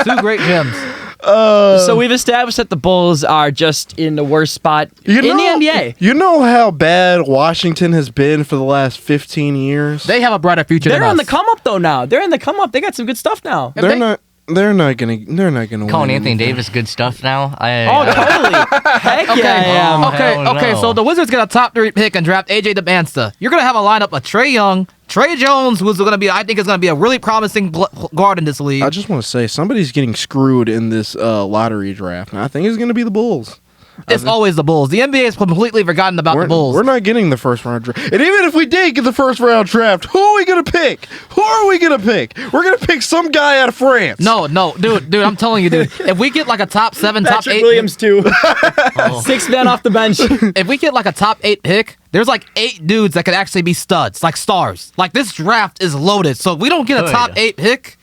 2 great gems. So we've established that the Bulls are just in the worst spot in the NBA. You know how bad Washington has been for the last 15 years? They have a brighter future than us. They're on the come up though now. They're in the come up. They got some good stuff now. They're not gonna Calling win Anthony anything. Davis good stuff now. Totally. Heck Okay, yeah, I am. Okay. So the Wizards get a top 3 pick and draft AJ DeBansta. You're gonna have a lineup of Trae Young, Trae Jones, who's gonna be, I think, is gonna be a really promising guard in this league. I just want to say somebody's getting screwed in this lottery draft, and I think it's gonna be the Bulls. It's always the Bulls. The NBA has completely forgotten about the Bulls. We're not getting the first round draft. And even if we did get the first round draft, who are we going to pick? We're going to pick some guy out of France. No, dude, I'm telling you, dude. If we get like a top 7, top 8... Williams, too. 6 men off the bench. If we get like a top 8 pick, there's like 8 dudes that could actually be studs, like stars. Like this draft is loaded. So if we don't get a top 8 pick,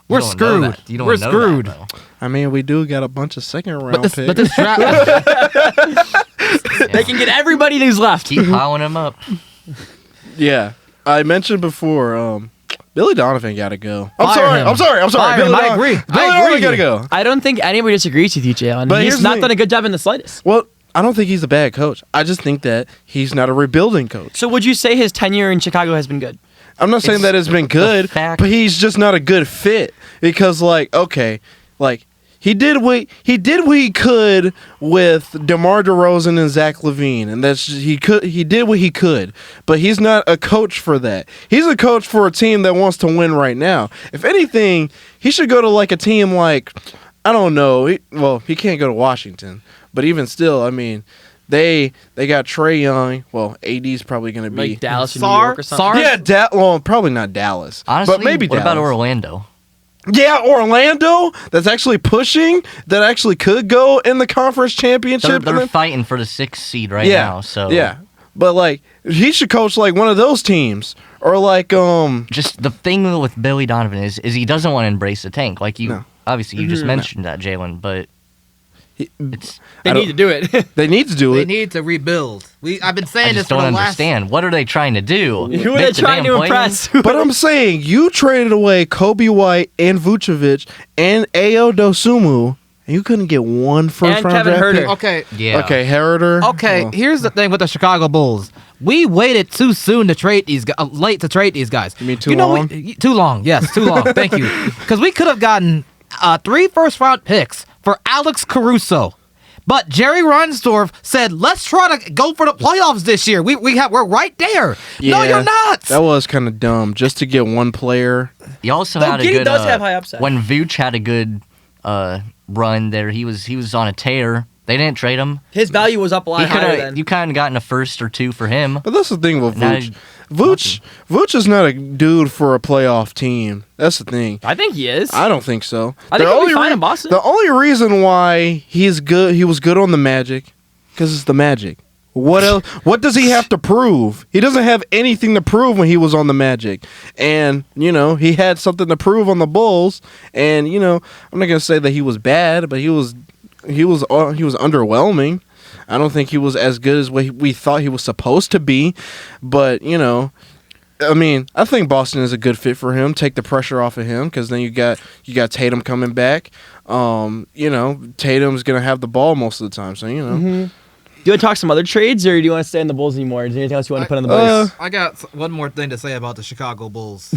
we're screwed. We're screwed. I mean, we do got a bunch of second round picks. But this draft... They can get everybody who's left. Keep piling them up. Yeah. I mentioned before, Billy Donovan got to go. Fire him. I'm sorry. Fire him. I agree. Billy Donovan got to go. I don't think anybody disagrees with you, Jalen. But He's here's not the done thing. a good job in the slightest. Well, I don't think he's a bad coach. I just think that he's not a rebuilding coach. So would you say his tenure in Chicago has been good? I'm not saying that it's been good, fact- but he's just not a good fit because, he did what he could with DeMar DeRozan and Zach LaVine, and he did what he could, but he's not a coach for that. He's a coach for a team that wants to win right now. If anything, he should go to like a team like, I don't know. He can't go to Washington, but even still, I mean. They got Trae Young. Well, AD's probably going to be Like Dallas or New York or something? Yeah, well, probably not Dallas. Honestly, but maybe what Dallas. about Orlando? Yeah, Orlando. That's actually pushing. That actually could go in the conference championship. They're fighting for the 6th seed right now. So yeah, but like he should coach like one of those teams or like Just the thing with Billy Donovan is he doesn't want to embrace the tank. Like you, obviously, you just mentioned that, Jalen, but. They need to do it. They need to do They it. need to rebuild. I've been I saying this just for don't the last... understand. What are they trying to do? Who are they trying to impress? But I'm saying you traded away Kobe White and Vucevic and Ayo Dosunmu, and you couldn't get one first And round Kevin draft Huerter. pick? Okay. Yeah. Okay, Herter. Okay, Well, here's the thing with the Chicago Bulls. We waited too soon to trade these guys, late to trade these guys. You mean too long? Too long, yes, too long. Thank you. Because we could have gotten 3 first-round picks for Alex Caruso. But Jerry Reinsdorf said, let's try to go for the playoffs this year. We're right there. No, Yeah, you're not. That was kind of dumb just to get one player. He also Though had a Giddey good. does have high upside. When Vooch had a good run there, he was on a tear. They didn't trade him. His value was up a lot He higher could than. have. You kind of gotten a first or 2 for him. But that's the thing with Now Vooch. Vooch is not a dude for a playoff team. That's the thing. I think he is. I don't think so. I think he'll be fine in Boston. The only reason why he was good on the Magic, because it's the Magic. What else? What does he have to prove? He doesn't have anything to prove when he was on the Magic, and he had something to prove on the Bulls. And I'm not gonna say that he was bad, but he was underwhelming. I don't think he was as good as what we thought he was supposed to be. But, you know, I mean, I think Boston is a good fit for him. Take the pressure off of him because then you got Tatum coming back. You know, Tatum's going to have the ball most of the time. So, you know. Mm-hmm. Do you want to talk some other trades, or do you want to stay in the Bulls anymore? Is there anything else you want to put on the Bulls? I got one more thing to say about the Chicago Bulls.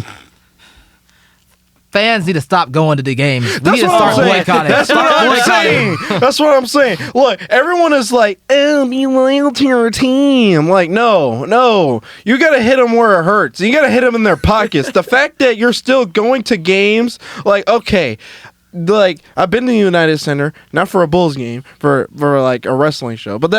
Fans need to stop going to the games. We need to start boycotting. That's what I'm saying. That's what I'm saying. Look, everyone is like, "Oh, be loyal to your team." Like, no. You got to hit them where it hurts. You got to hit them in their pockets. The fact that you're still going to games, like, okay. Like, I've been to the United Center, not for a Bulls game, for like a wrestling show. But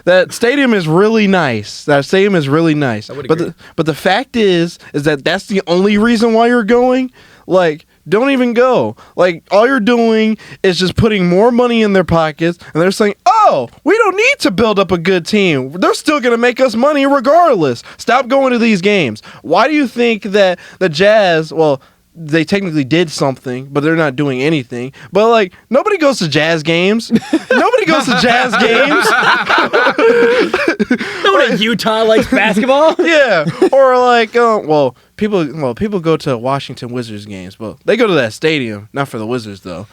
that stadium is really nice. That stadium is really nice. I would but agree. but the fact is that that's the only reason why you're going. Like, don't even go. Like, all you're doing is just putting more money in their pockets, and they're saying, "Oh, we don't need to build up a good team. They're still going to make us money regardless. Stop going to these games." Why do you think that the Jazz, well, they technically did something, but they're not doing anything. But, like, nobody goes to Jazz games. Nobody goes to Jazz games. Nobody in Utah likes basketball. Yeah. Or, like, people go to Washington Wizards games, but they go to that stadium. Not for the Wizards, though.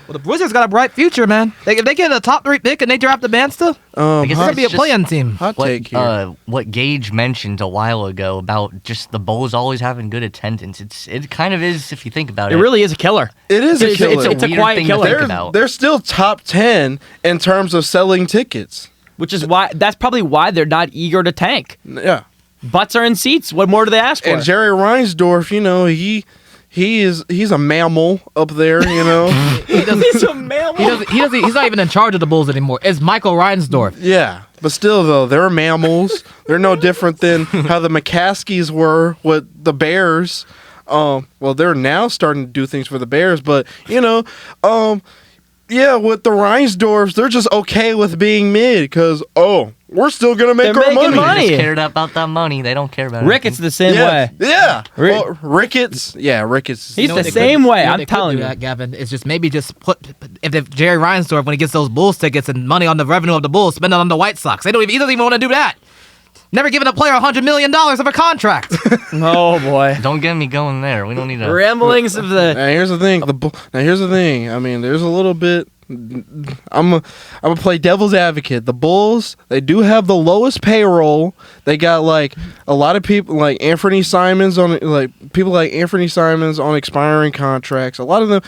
Well, the Wizards got a bright future, man. If they get a top 3 pick and they draft the Bansta, I guess it's gonna be a just play-in team. Hot take here. what Gage mentioned a while ago about just the Bulls always having good attendance. It kind of is if you think about it. It really is a killer. It is a killer. It's a weird quiet thing to killer. think about. They're still top 10 in terms of selling tickets. Which is why that's probably why they're not eager to tank. Yeah. Butts are in seats. What more do they ask for? And Jerry Reinsdorf, you know, he's a mammal up there, you know. He's a mammal. He's not even in charge of the Bulls anymore. It's Michael Reinsdorf. Yeah, but still, though, they're mammals. They're no different than how the McCaskies were with the Bears. Well, they're now starting to do things for the Bears, but, you know, yeah, with the Reinsdorfs, they're just okay with being mid because, we're still going to make They're our making money. They just cared about that money. They don't care about Ricketts anything. the same way. Yeah. Rick- Well, Ricketts. Yeah, Ricketts. He's know the what they same could- way. you know what I'm they could telling do you. that, Gavin. It's just maybe just put if Jerry Reinsdorf, when he gets those Bulls tickets and money on the revenue of the Bulls, spend it on the White Sox. He doesn't even want to do that. Never given a player $100 million of a contract. Oh boy. Don't get me going there. We don't need to. Ramblings of the. Now here's the thing. Now here's the thing. I mean, there's a little bit. I'm gonna play devil's advocate. The Bulls, they do have the lowest payroll. They got like a lot of people like Anthony Simons on expiring contracts. A lot of them.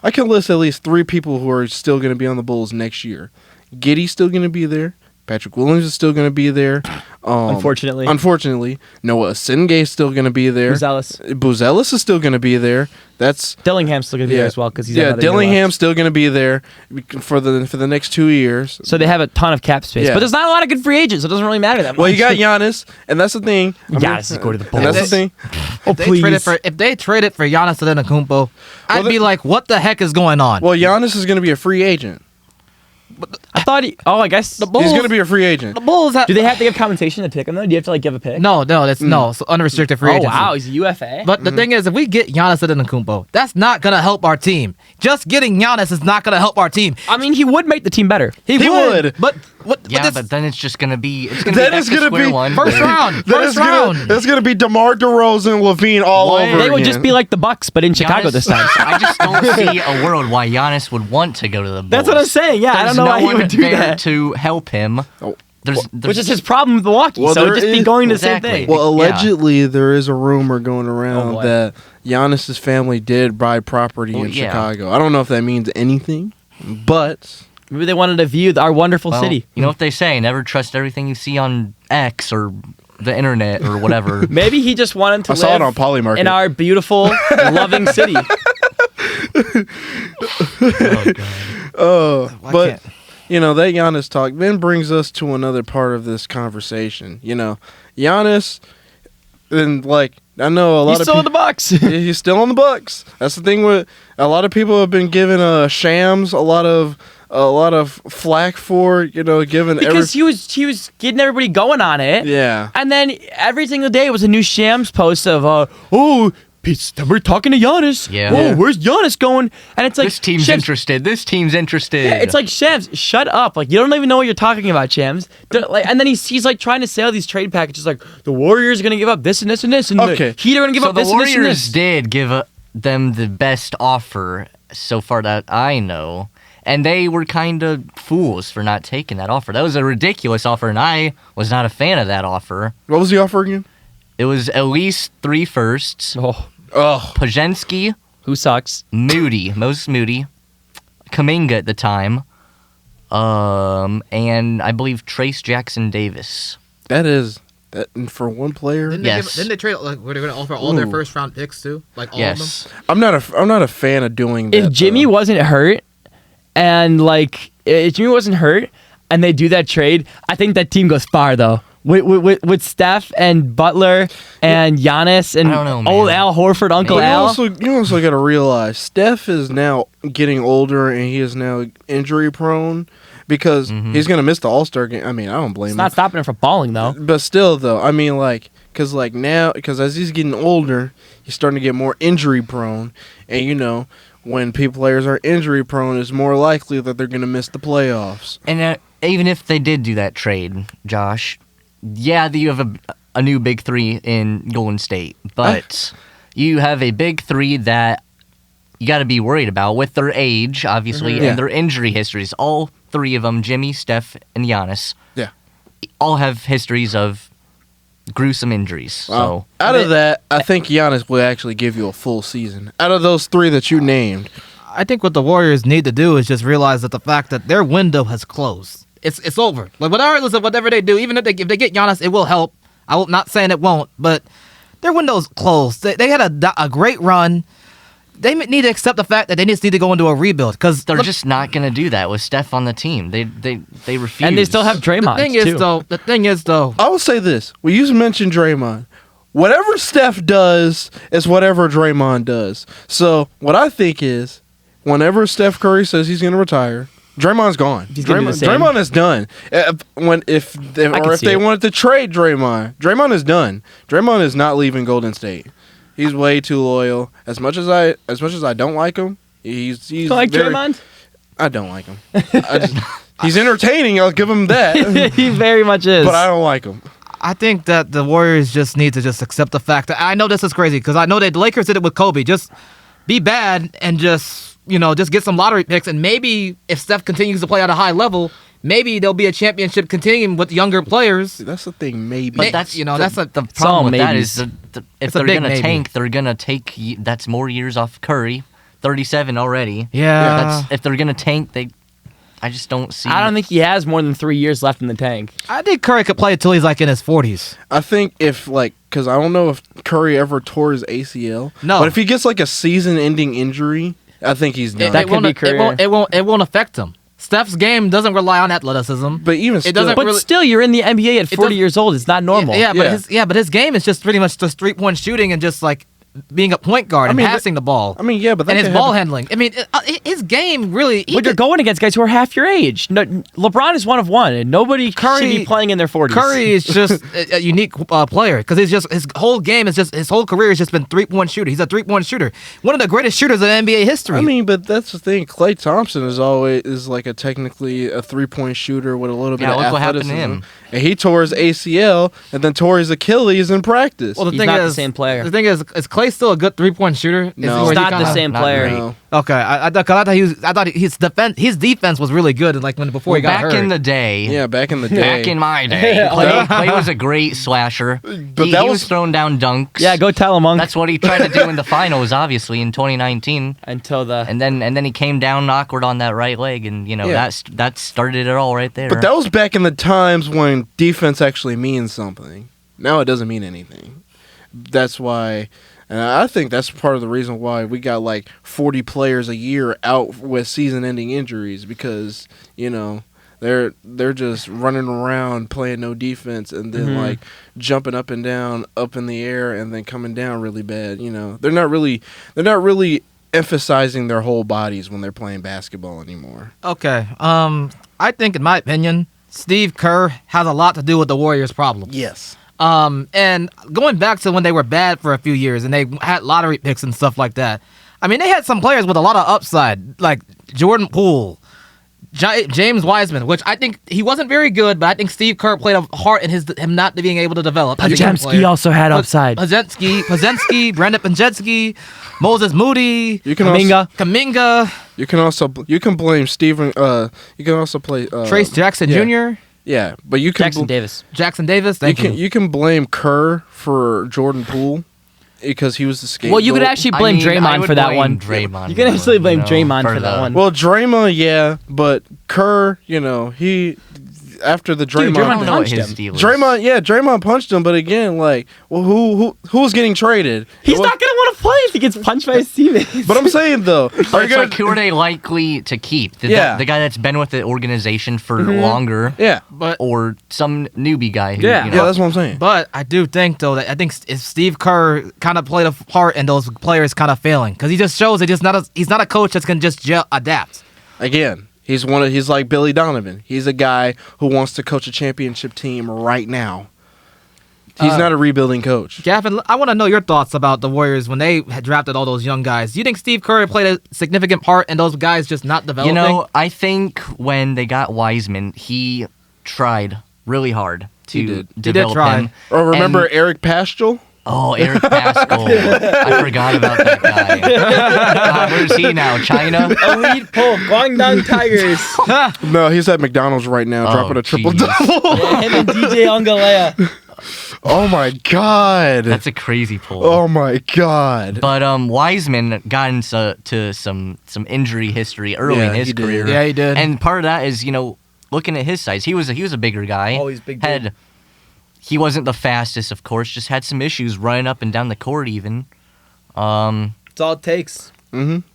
I can list at least 3 people who are still gonna be on the Bulls next year. Giddey's still gonna be there. Patrick Williams is still going to be there. Unfortunately. Noah Osenge is still going to be there. Buzelis is still going to be there. That's Dillingham's still gonna be there as well because he's another year Dillingham's left. still going to be there for the next 2 years. So they have a ton of cap space, Yeah. but there's not a lot of good free agents, so it doesn't really matter that much. Well, you got Giannis, and that's the thing. Giannis is going to the And Bulls. that's the thing. Oh please. If they traded for Giannis Antetokounmpo, I'd they- be like, what the heck is going on? Well, Giannis is going to be a free agent. I thought I guess The Bulls- He's going to be a free agent. the Bulls have, Do they have to give compensation to pick him though? Do you have to like give a pick? No, so unrestricted free Oh agency. wow, he's a UFA. But the thing is, if we get Giannis Antetokounmpo, that's not gonna help our team. Just getting Giannis is not gonna help our team. I mean, he would make the team better. He would. But Yeah, this- but then it's just gonna be. It's Then gonna be it's back to gonna square be one. first round, first round. That's going to be DeMar DeRozan and Levine all What? over They would again. just be like the Bucks, but in Chicago Giannis- this time. I just don't see a world why Giannis would want to go to the Bulls. That's what I'm saying. Yeah, I don't There's know no why he one would do there that. to help him. Oh. There's Which is his problem with Milwaukee. Well, so there it'd just be is- going to Exactly. the same thing. Well, allegedly, there is a rumor going around boy. that Giannis's family did buy property in yeah. Chicago. I don't know if that means anything, but Maybe they wanted to view our wonderful well, city. You know what they say? Never trust everything you see on X or the internet or whatever. Maybe he just wanted to I saw it live on Polymarket. in our beautiful, loving city. but can't- you know that Giannis talk then brings us to another part of this conversation. You know, Giannis, and like I know a lot He's of still in the Bucks. he's still on the Bucks. That's the thing with a lot of people have been giving Shams a lot of flack for giving because he was getting everybody going on it. yeah. And then every single day was a new Shams post of we're talking to Giannis. Yeah. Whoa, Yeah. where's Giannis going? And it's like This team's Shams, interested. This team's interested. Yeah, it's like Shams, shut up! Like you don't even know what you're talking about, Shams. Like, and then he's like trying to sell these trade packages. Like the Warriors are gonna give up this and this and this, and Okay. the Heat are gonna give so up the this and this and Warriors this. did give them the best offer so far that I know. And they were kind of fools for not taking that offer. That was a ridiculous offer, and I was not a fan of that offer. What was the offer again? It was at least 3 firsts. Oh, Oh, Pajensky, who sucks? Moses Moody, Kuminga at the time, and I believe Trace Jackson Davis. that is that for one player. Yes. Didn't they trade like were they going to offer all their first round picks too? Like all Yes. of them? I'm not a fan of doing that. If Jimmy though. wasn't hurt, and like if Jimmy wasn't hurt, and they do that trade, I think that team goes far though. With Steph and Butler and Giannis and I don't know, man. old Al Horford, Uncle But Al. you also got to realize Steph is now getting older and he is now injury prone because he's going to miss the All-Star game. I mean, I don't blame It's him. not stopping him from balling though. But still, though, I mean, because as he's getting older, he's starting to get more injury prone, and when players are injury prone, it's more likely that they're going to miss the playoffs. And even if they did do that trade, Josh, yeah, you have a new big 3 in Golden State, but you have a big 3 that you got to be worried about with their age, obviously, Yeah. and their injury histories. All 3 of them, Jimmy, Steph, and Giannis, Yeah. all have histories of gruesome injuries. So Out of that, I think Giannis will actually give you a full season. Out of those 3 that you named, I think what the Warriors need to do is just realize that the fact that their window has closed. It's over. Like whatever they do, even if they get Giannis, it will help. I'm not saying it won't, but their window's closed. They had a great run. They need to accept the fact that they just need to go into a rebuild because they're just not going to do that with Steph on the team. They refuse. And they still have Draymond The thing is though, I will say this. We used to mention Draymond. Whatever Steph does is whatever Draymond does. So what I think is, whenever Steph Curry says he's going to retire, Draymond's gone. He's gonna do the same. Draymond is done. If see they it. wanted to trade Draymond is done. Draymond is not leaving Golden State. He's way too loyal. As much as I don't like him, he's You like very, Draymond? I don't like him. He's entertaining. I'll give him that. He very much is. But I don't like him. I think that the Warriors just need to just accept the fact that I know this is crazy because I know that the Lakers did it with Kobe. Just be bad and just get some lottery picks, and maybe if Steph continues to play at a high level, maybe there'll be a championship continuing with younger players. That's the thing. Maybe. But that's the all problem with that maybes. is if It's a they're big gonna maybe. tank, they're gonna take that's more years off Curry, 37 already. Yeah. If they're gonna tank, I just don't see. I don't think he has more than 3 years left in the tank. I think Curry could play until he's like in his 40s. I think because I don't know if Curry ever tore his ACL. No. But if he gets like a season-ending injury, I think he's done. That could be career. It won't affect him. Steph's game doesn't rely on athleticism. But even It still, doesn't But really- still, you're in the NBA at 40 does- years old. It's not normal. Yeah, Yeah. but his game is just pretty much just 3-point shooting and just like being a point guard and mean, passing the ball. I mean, yeah, but that and his can ball happen. handling. I mean, his game really. But you're going against guys who are half your age. No, LeBron is one of one, and nobody should be playing in their 40s. Curry is just a unique player because his whole game is just his whole career has just been 3-point shooter. He's a 3-point shooter, one of the greatest shooters in NBA history. I mean, but that's the thing. Klay Thompson is like a technically a 3-point shooter with a little bit Yeah, of look what happened to athleticism. him. And he tore his ACL and then tore his Achilles in practice. well, the He's thing not the is, same player. The thing is Clay still a good 3-point shooter? No. Where He's he not the kinda- same not player. great. No. Okay, I thought his defense was really good. Like before he got back hurt. in the day. Yeah, back in the day. Back in my day, Clay was a great slasher. But he that was was- throwing down dunks. Yeah, go tell him, Monk. That's what he tried to do in the finals, obviously in 2019. Until the And then he came down awkward on that right leg, and Yeah. that started it all right there. But that was back in the times when defense actually means something. Now it doesn't mean anything. That's why, and I think that's part of the reason why we got like 40 players a year out with season-ending injuries because they're just running around playing no defense and then like jumping up and down, up in the air, and then coming down really bad. They're not really emphasizing their whole bodies when they're playing basketball anymore. Okay. I think, in my opinion, Steve Kerr has a lot to do with the Warriors' problems. Yes. And going back to when they were bad for a few years and they had lottery picks and stuff like that. I mean, they had some players with a lot of upside, like Jordan Poole, James Wiseman, which I think he wasn't very good, but I think Steve Kerr played a part in him not being able to develop. Podziemski also had upside. Podziemski, Brandon Podziemski, Moses Moody, Kuminga. You can blame Steven. You can also play Trace Jackson Jr. Yeah, but you can Jackson Davis. You can blame Kerr for Jordan Poole because he was the scapegoat. Well, you could actually blame Draymond for that one. You can actually blame Draymond for that one. Well, Draymond, yeah, but Kerr, he after the Draymond, Draymond punched him. Draymond punched him. But again, like, well, who's getting traded? He's not gonna want to play if he gets punched by his teammates. But I'm saying though, who are they likely to keep? The guy that's been with the organization for longer, or some newbie guy. Who, that's what I'm saying. But I do think though that if Steve Kerr kind of played a part in those players kind of failing, because he just shows that he's not a coach that can just adapt. Again. He's like Billy Donovan. He's a guy who wants to coach a championship team right now. He's not a rebuilding coach. Gavin, I want to know your thoughts about the Warriors when they had drafted all those young guys. Do you think Steve Kerr played a significant part in those guys just not developing? I think when they got Wiseman, he tried really hard to develop him. Or remember Eric Paschal? Oh, Eric Pascal. I forgot about that guy. God, where's he now? China? Elite Polk, Guangdong Tigers. No, he's at McDonald's right now, dropping a triple-double. Yeah, him and DJ Ongalea. Oh, my God. That's a crazy pull. Oh, my God. But Wiseman got into some injury history early in his career. Yeah, he did. And part of that is, looking at his size. He was a bigger guy. Oh, he's big. Dude. He wasn't the fastest, of course. Just had some issues running up and down the court, even. It's all it takes. Mm-hmm.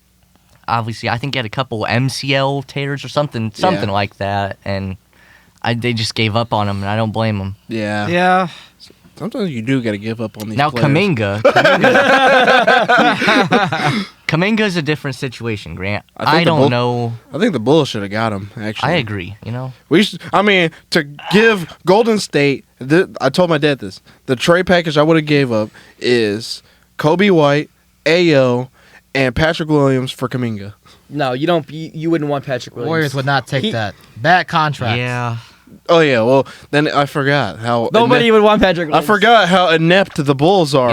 Obviously, I think he had a couple MCL tears or something like that, and they just gave up on him, and I don't blame them. Yeah. Yeah. Sometimes you do got to give up on these now, players. Kuminga's a different situation, Grant. I don't know. I think the Bulls should have got him, actually. I agree, to give Golden State, I told my dad this, the trade package I would have gave up is Kobe White, Ayo, and Patrick Williams for Kuminga. No, you don't. You wouldn't want Patrick Williams. Warriors would not take that. Bad contract. Yeah. Oh, yeah, well, then I forgot how... Nobody would want Patrick Williams. I forgot how inept the Bulls are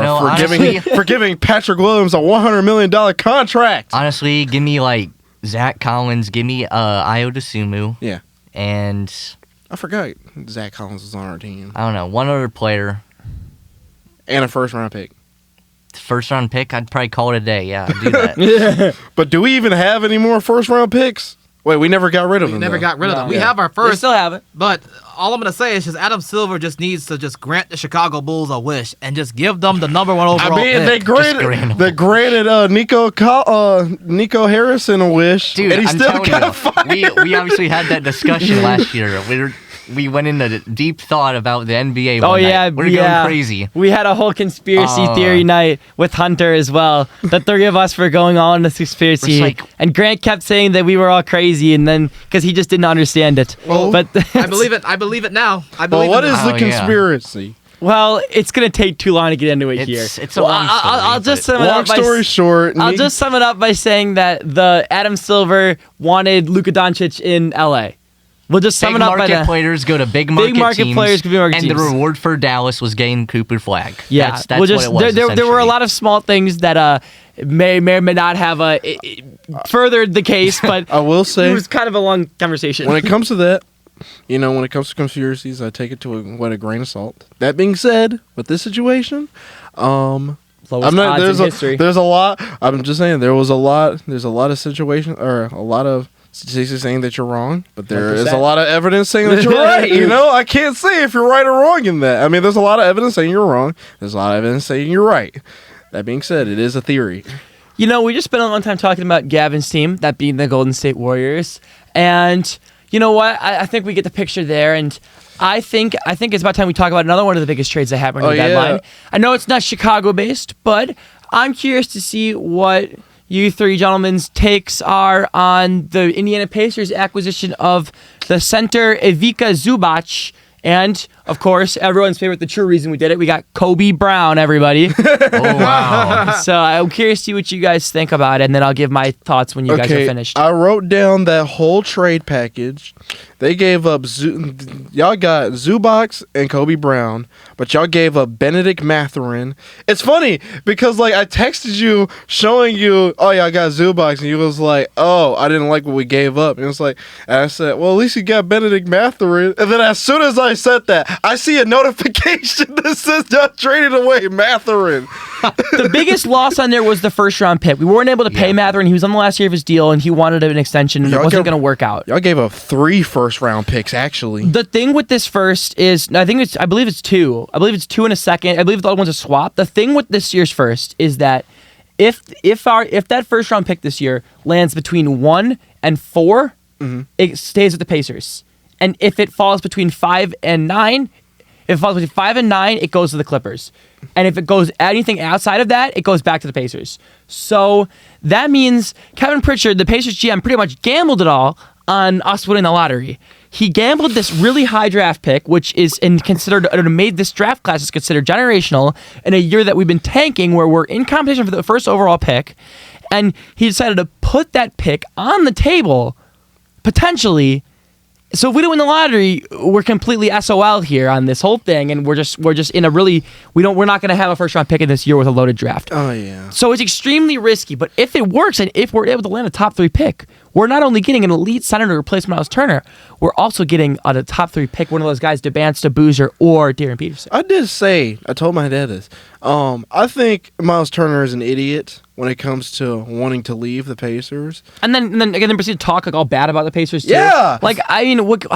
for giving Patrick Williams a $100 million contract. Honestly, give me, Zach Collins, give me Ayo Dosunmu. Yeah. And... I forgot Zach Collins was on our team. I don't know, one other player. And a first-round pick. First-round pick? I'd probably call it a day, yeah, I'd do that. But do we even have any more first-round picks? Wait, we never got rid of them. We never got rid of them. We Yeah. have our first. They still have it. But all I'm going to say is just Adam Silver just needs to just grant the Chicago Bulls a wish and just give them the number one overall pick. They granted Nico Harrison a wish, Dude, and he I'm still telling got you, fired. we obviously had that discussion last year. We went into deep thought about the NBA. Oh, one yeah. night. We're going crazy. We had a whole conspiracy theory night with Hunter as well. The three of us were going on this conspiracy. And Grant kept saying that we were all crazy, and then because he just didn't understand it. Well, but I believe it. I believe it now. What is the conspiracy? Well, it's gonna take too long to get into it here. It's a long story. I'll just sum it long up. Story short, I'll just sum it up by saying that the Adam Silver wanted Luka Doncic in LA. We'll just sum it up by that. Big market players go to big market teams, players go to big market and teams. the reward for Dallas was getting Cooper Flag. Yeah, that's what it was. There were a lot of small things that may or may not have furthered the case, but I will say it was kind of a long conversation. When it comes to that, when it comes to conspiracies, I take it to a grain of salt. That being said, with this situation, there's a lot. I'm just saying there's a lot of situations or a lot of statistics saying that you're wrong, but there 100%. is a lot of evidence saying that you're right. I can't say if you're right or wrong in that. I mean, there's a lot of evidence saying you're wrong. There's a lot of evidence saying you're right. That being said, it is a theory. We just spent a long time talking about Gavin's team, that being the Golden State Warriors, and you know what? I think we get the picture there, and I think it's about time we talk about another one of the biggest trades that happened on the deadline. I know it's not Chicago-based, but I'm curious to see what you three gentlemen's takes are on the Indiana Pacers acquisition of the center Ivica Zubac and of course, everyone's favorite, the true reason we did it. We got Kobe Brown, everybody. Oh wow. So I'm curious to see what you guys think about it, and then I'll give my thoughts when you guys are finished. I wrote down that whole trade package. They gave up y'all got Zubox and Kobe Brown, but y'all gave up Benedict Mathurin. It's funny because like I texted you showing you, oh yeah, I got Zubox, and you was like, oh, I didn't like what we gave up. And it was like, and I said, well, at least you got Benedict Mathurin. And then as soon as I said that, I see a notification that says y'all traded away Mathurin. The biggest loss on there was the first round pick. We weren't able to pay Mathurin. He was on the last year of his deal, and he wanted an extension, and it wasn't going to work out. Y'all gave up 3 first-round picks, actually. The thing with this first is, I believe it's 2. I believe it's 2 and a second. I believe the other one's a swap. The thing with this year's first is that if that first round pick this year lands between 1 and 4, it stays with the Pacers. And if it falls between 5 and 9, if it falls between 5 and 9, it goes to the Clippers. And if it goes anything outside of that, it goes back to the Pacers. So that means Kevin Pritchard, the Pacers GM, pretty much gambled it all on us winning the lottery. He gambled this really high draft pick, which is made this draft class is considered generational in a year that we've been tanking, where we're in competition for the first overall pick. And he decided to put that pick on the table, potentially. So if we don't win the lottery, we're completely SOL here on this whole thing, and we're just in a really we're not going to have a first round pick in this year with a loaded draft. Oh yeah. So it's extremely risky, but if it works and if we're able to land a top 3 pick, we're not only getting an elite center to replace Miles Turner, we're also getting a top 3 pick, one of those guys, DeBance, Boozer, or Darren Peterson. I told my dad this. I think Miles Turner is an idiot when it comes to wanting to leave the Pacers. And then proceed to talk like all bad about the Pacers too. Yeah. Like, I mean, what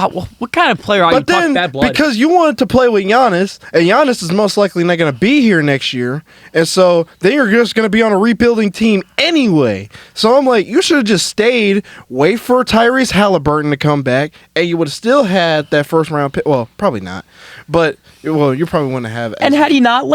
kind of player are you? But then, bad blood. because you wanted to play with Giannis, and Giannis is most likely not going to be here next year, and so then you're just going to be on a rebuilding team anyway. So I'm like, you should have just stayed, wait for Tyrese Halliburton to come back, and you would have still had that first round pick. Well, probably not, but you probably wouldn't have. And had he not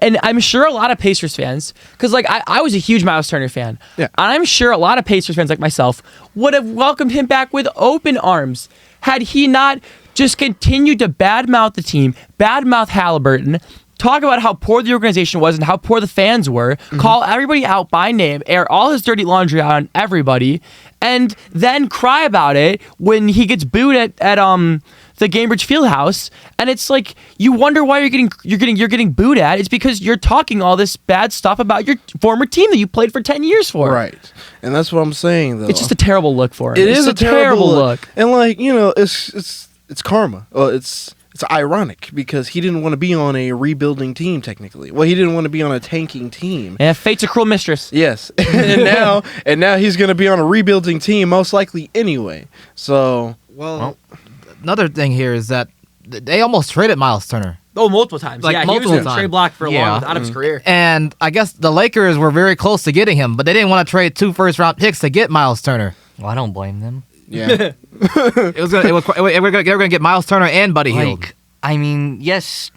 and I'm sure a lot of Pacers fans, because like I was a huge Miles Turner fan, yeah, and I'm sure a lot of Pacers fans like myself would have welcomed him back with open arms had he not just continued to badmouth the team, badmouth Halliburton, talk about how poor the organization was and how poor the fans were, call everybody out by name, air all his dirty laundry out on everybody, and then cry about it when he gets booed at the Gainbridge Fieldhouse. And it's like, you wonder why you're getting booed at. It's because you're talking all this bad stuff about your former team that you played for 10 years for. Right. And that's what I'm saying, though. It's just a terrible look for him. It is a terrible look. And like, it's karma. It's ironic because he didn't want to be on a rebuilding team technically. Well, he didn't want to be on a tanking team. Yeah, fate's a cruel mistress. Yes. and now he's going to be on a rebuilding team most likely anyway. So, well, another thing here is that they almost traded Miles Turner. Oh, multiple times. Like, yeah, multiple he was times. trade block for a long out of his career. And I guess the Lakers were very close to getting him, but they didn't want to trade 2 first-round picks to get Miles Turner. Well, I don't blame them. yeah. They were going to get Miles Turner and Buddy Hield. I mean, yes,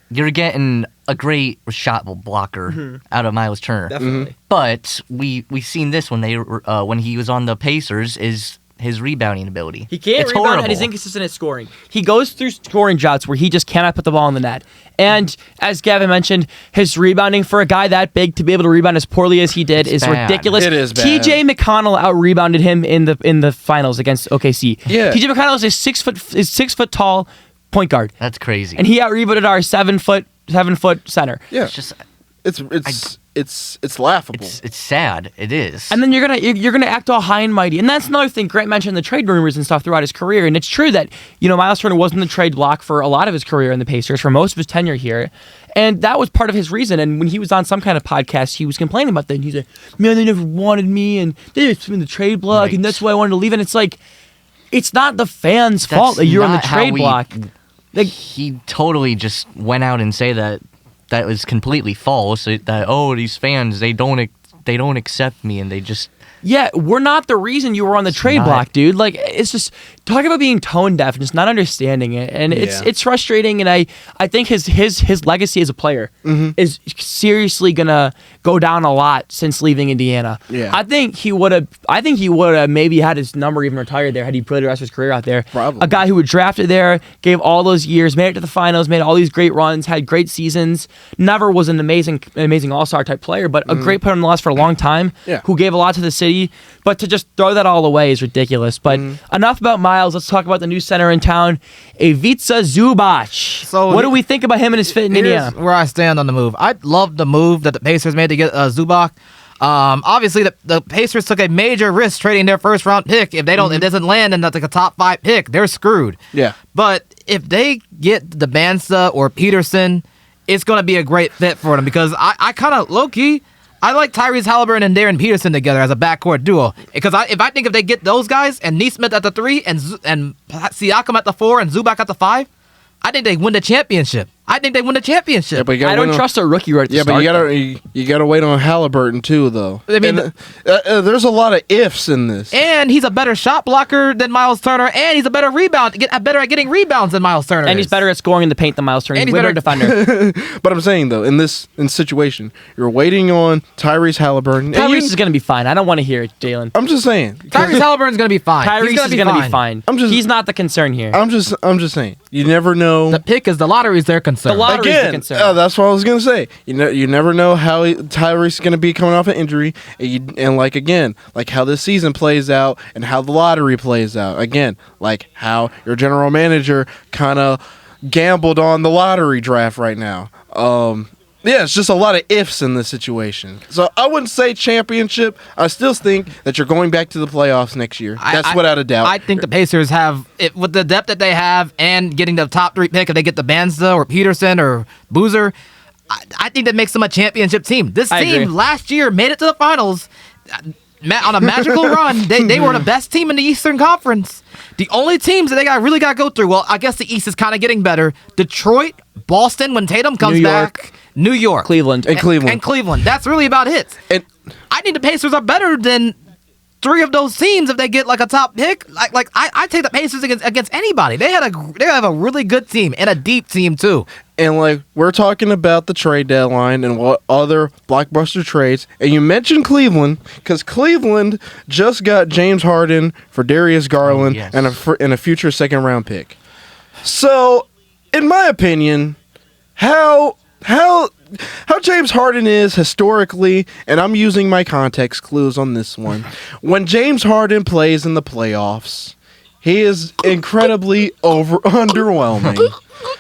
you're getting a great shot blocker out of Miles Turner. Definitely. But we've seen this when he was on the Pacers is his rebounding ability. He can't rebound horrible. and he's inconsistent at scoring. He goes through scoring droughts where he just cannot put the ball in the net. And as Gavin mentioned, his rebounding for a guy that big to be able to rebound as poorly as he did is bad. ridiculous. It is bad. TJ McConnell out-rebounded him in the finals against OKC. Yeah. TJ McConnell is a 6 foot tall point guard. That's crazy. And he out-rebounded our 7 foot center. Yeah. It's just It's laughable. it's sad. It is. And then you're gonna act all high and mighty, and that's another thing. Grant mentioned the trade rumors and stuff throughout his career, and it's true that Miles Turner wasn't the trade block for a lot of his career in the Pacers for most of his tenure here, and that was part of his reason. And when he was on some kind of podcast, he was complaining about that. And he's like, "Man, they never wanted me, and they just put me in the trade block, and that's why I wanted to leave." And it's like, it's not the fans' fault that you're on the trade block. Like, he totally just went out and say that was completely false. That these fans they don't accept me and they just Yeah, we're not the reason you were on the trade not. block, dude. Like, it's just talk about being tone deaf and just not understanding it, and it's frustrating. And I think his legacy as a player is seriously gonna go down a lot since leaving Indiana. Yeah. I think he would have maybe had his number even retired there had he played the rest of his career out there. Probably. A guy who was drafted there, gave all those years, made it to the finals, made all these great runs, had great seasons. Never was an amazing all-star type player, but a great player nonetheless for a long time. Yeah. Who gave a lot to the city. But to just throw that all away is ridiculous. But enough about Miles. Let's talk about the new center in town, Ivica Zubac. So what do we think about him and his fit in Here's Indiana? where I stand on the move. I love the move that the Pacers made to get Zubac. Obviously, the Pacers took a major risk trading their first round pick. If they don't, it doesn't land in like a top 5 pick, they're screwed. Yeah. But if they get the Bansa or Peterson, it's going to be a great fit for them because I kind of low key. I like Tyrese Halliburton and Darren Peterson together as a backcourt duo because if they get those guys and Neesmith at the 3 and Siakam at the 4 and Zubac at the 5, I think they win the championship. Yeah, but you gotta I don't wait on- trust a rookie right at the Yeah, start. but you gotta wait on Halliburton too, though. I mean, And, there's a lot of ifs in this. And he's a better shot blocker than Miles Turner, and he's a better better at getting rebounds than Miles Turner. And he's is. better at scoring in the paint than Miles Turner. And He's he's a better defender. But I'm saying though, in this situation, you're waiting on Tyrese Halliburton. and Tyrese you- is going to be fine. I don't want to hear it, Jalen. I'm just saying. Tyrese Halliburton's going to be fine. Tyrese He's is going to be fine. He's not the concern here. I'm just saying. You never know. The pick is the lottery's their concern. The lottery- is the Again, concern. that's what I was gonna say. You never know how Tyrese is gonna be coming off an injury, and like how this season plays out and how the lottery plays out. Again, like how your general manager kind of gambled on the lottery draft right now. Yeah, it's just a lot of ifs in this situation. So I wouldn't say championship. I still think that you're going back to the playoffs next year. That's without a doubt. I think the Pacers have, with the depth that they have and getting the top 3 pick, if they get the Banza or Peterson or Boozer, I think that makes them a championship team. This I team agree. last year made it to the finals on a magical run. They were the best team in the Eastern Conference. The only teams that they really got to go through, well, I guess the East is kind of getting better. Detroit, Boston when Tatum comes New York. back, New York. Cleveland. And Cleveland. And Cleveland. That's really about it. And I think the Pacers are better than 3 of those teams if they get like a top pick. I take the Pacers against anybody. They have a really good team and a deep team too. And like we're talking about the trade deadline and what other blockbuster trades, and you mentioned Cleveland because Cleveland just got James Harden for Darius Garland yes. and a future 2nd round pick. So, in my opinion, how James Harden is historically, and I'm using my context clues on this one. When James Harden plays in the playoffs, he is incredibly underwhelming.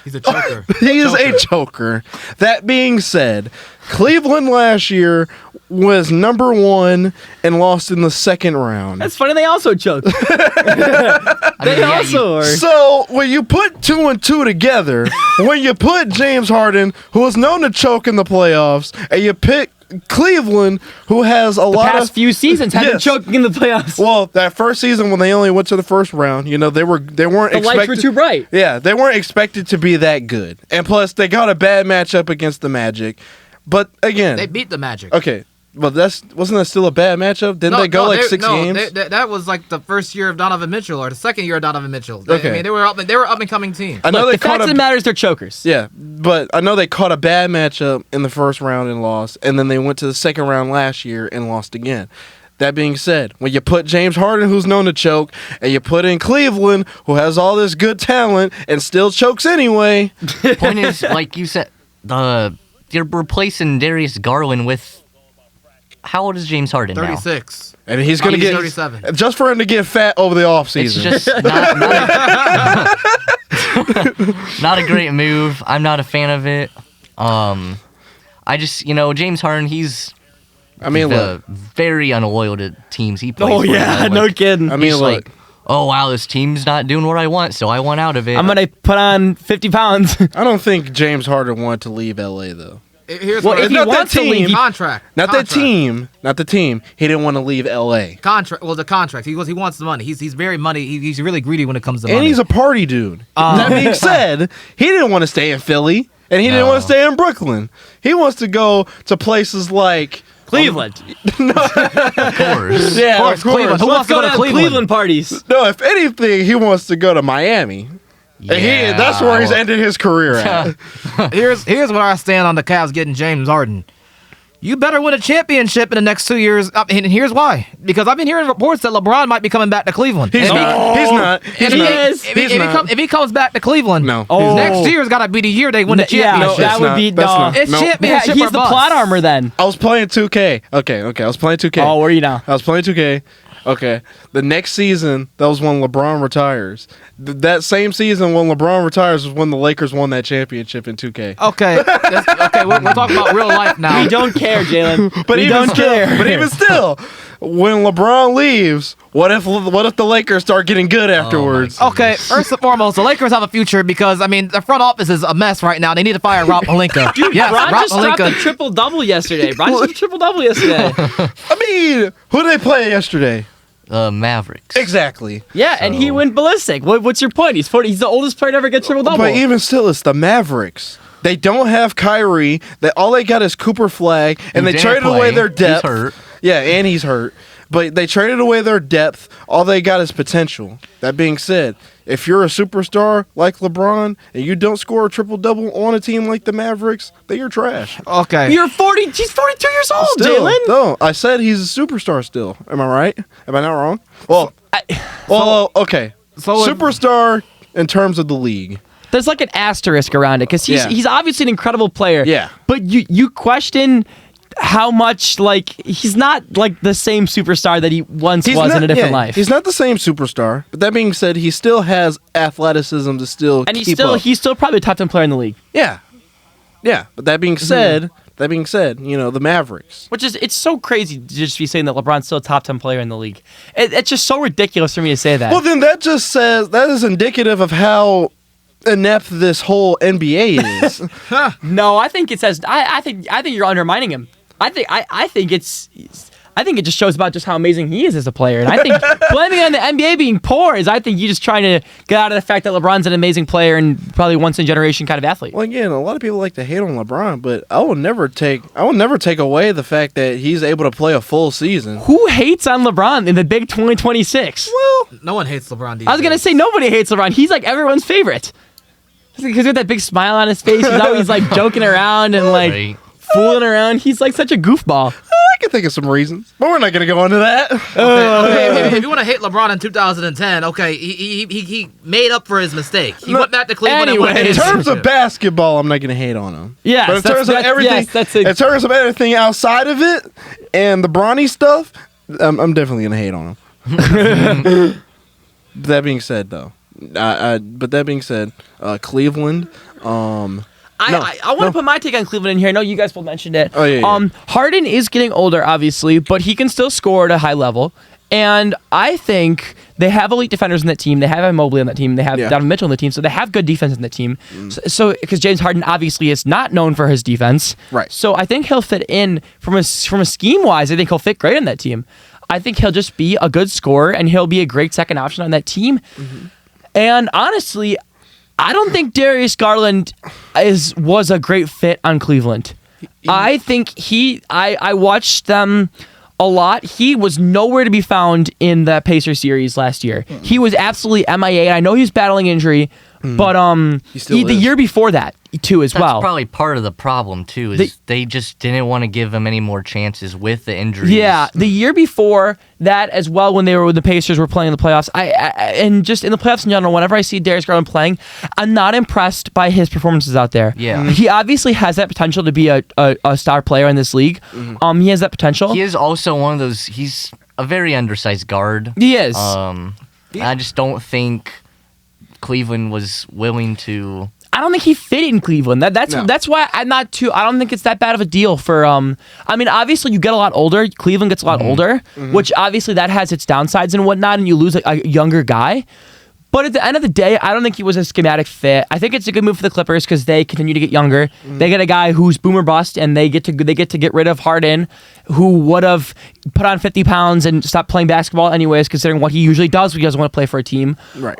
He's a choker. He is a choker. That being said, Cleveland last year was number 1 and lost in the 2nd round. That's funny. They also choked. They also are. So when you put 2 and 2 together, when you put James Harden, who is known to choke in the playoffs, and you pick Cleveland, who has a lot Past of few seasons have been Yes. choking in the playoffs. well, that first season when they only went to the first round, they weren't The lights expected. were too bright. Yeah, they weren't expected to be that good, and plus they got a bad matchup against the Magic. But again, They beat the Magic. okay, but wasn't that still a bad matchup? Didn't they go 6 games? That was like the first year of Donovan Mitchell or the second year of Donovan Mitchell. Okay. I mean, they were up and coming team. I know Look, they the fact caught of the a matter is they're chokers. yeah, but I know they caught a bad matchup in the first round and lost, and then they went to the 2nd round last year and lost again. That being said, when you put James Harden, who's known to choke, and you put in Cleveland, who has all this good talent and still chokes anyway, Point is, like you said, you're replacing Darius Garland with. How old is James Harden now? 36. and he's going to He's get 37. just for him to get fat over the It's offseason. just not a great move. I'm not a fan of it. I just, James Harden, he's I mean, look. very unloyal to teams he plays Oh for. yeah, no kidding. I mean, He's look. like, oh wow, this team's not doing what I want, so I want out of it. I'm gonna put on 50 pounds. I don't think James Harden wanted to leave LA though. Here's Well, what if he not that wants to team. leave, contract. Not contract. the team. He didn't want to leave LA. Contract. Well, the contract. He wants the money. He's very money. He's really greedy when it comes to money. And he's a party dude. That being said, he didn't want to stay in Philly, and he didn't want to stay in Brooklyn. He wants to go to places like Cleveland. Of course. Yeah, Of course, Cleveland. Who wants to go to Cleveland? parties? No, if anything, he wants to go to Miami. And that's where he's ended his career at. Here's where I stand on the Cavs getting James Harden. You better win a championship in the next 2 years, and here's why. Because I've been hearing reports that LeBron might be coming back to Cleveland. He's not. He's not. If he comes back to Cleveland, No. Next year's got to be the year they win the Yeah, championship. that would be That's not. It's No. championship He's or the bust. plot armor then. I was playing 2K. Okay. I was playing 2K. Oh, where are you now? I was playing 2K. Okay. The next season, that was when LeBron retires. That same season when LeBron retires was when the Lakers won that championship in 2K. Okay, we're talking about real life now. We don't care, Jalen. But we even don't still, care. But even still, when LeBron leaves, what if the Lakers start getting good afterwards? Okay, first and foremost, the Lakers have a future because, I mean, the front office is a mess right now. They need to fire Rob Pelinka. Dude, yes, Bron Rob just dropped a Pelinka. triple-double yesterday. Bron just dropped a triple-double yesterday. I mean, who did they play yesterday? Mavericks. Exactly. Yeah, and he went ballistic. What's your point? He's the oldest player to ever get triple-double. But even still, it's the Mavericks. They don't have Kyrie. All they got is Cooper Flag, and they didn't traded play. away their He's depth. hurt. Yeah, and he's hurt. But they traded away their depth. All they got is potential. That being said, if you're a superstar like LeBron and you don't score a triple-double on a team like the Mavericks, then you're trash. Okay. He's 42 years old, Still, Jalen. no, I said he's a superstar still. Am I right? Am I not wrong? Well, okay. So if- superstar in terms of the league. There's like an asterisk around it because he's obviously an incredible player. Yeah. But you question how much he's not like the same superstar that he once was in a different life. He's not the same superstar. But that being said, he still has athleticism to still and keep up. he's still probably a top 10 player in the league. Yeah. But that being said, the Mavericks. Which is it's so crazy to just be saying that LeBron's still a top 10 player in the league. It's just so ridiculous for me to say that. Well, then that is indicative of how inept this whole NBA is. No, I think it says I think you're undermining him. I think it just shows about just how amazing he is as a player. And I think blaming it on the NBA being poor is I think you just trying to get out of the fact that LeBron's an amazing player and probably once in a generation kind of athlete. Well, again, a lot of people like to hate on LeBron, but I will never take away the fact that he's able to play a full season. Who hates on LeBron in the big 2026? Well, No one hates LeBron these I was going to days. say nobody hates LeBron. He's like everyone's favorite. Because with that big smile on his face, he's always like joking around and like Right. fooling around. He's like such a goofball. I can think of some reasons, but we're not going to go into that. Okay, if you want to hate LeBron in 2010, okay, he made up for his mistake. He went back to Cleveland and won a In Anyways. terms of basketball, I'm not going to hate on him. Yes, but in terms of everything, in terms of everything outside of it and the Bronny stuff, I'm definitely going to hate on him. That being said, though, Cleveland. I want to put my take on Cleveland in here. I know you guys both mentioned it. Oh, yeah. Harden is getting older, obviously, but he can still score at a high level. And I think they have elite defenders in that team. They have Mobley on that team. They have Donovan Mitchell on the team. So they have good defense in the team. So because James Harden obviously is not known for his defense. Right. So I think he'll fit in from a scheme-wise. I think he'll fit great on that team. I think he'll just be a good scorer, and he'll be a great second option on that team. Mm-hmm. And honestly, I don't think Darius Garland was a great fit on Cleveland. I think I watched them a lot. He was nowhere to be found in the Pacers series last year. He was absolutely MIA. I know he's battling injury, but the year before that too as well. That's probably part of the problem too. Is they just didn't want to give him any more chances with the injuries. Yeah, the year before that as well, when the Pacers were playing in the playoffs, and just in the playoffs in general, whenever I see Darius Garland playing, I'm not impressed by his performances out there. Yeah. He obviously has that potential to be a star player in this league. He has that potential. He is also one of those. He's a very undersized guard. He is. I just don't think Cleveland was willing to. I don't think he fit in Cleveland. That's why I'm not too. I don't think it's that bad of a deal for. I mean, obviously you get a lot older. Cleveland gets a lot older, which obviously that has its downsides and whatnot, and you lose a younger guy. But at the end of the day, I don't think he was a schematic fit. I think it's a good move for the Clippers because they continue to get younger. They get a guy who's boom or bust, and they get to get rid of Harden, who would have put on 50 pounds and stopped playing basketball anyways, considering what he usually does when he doesn't want to play for a team. Right.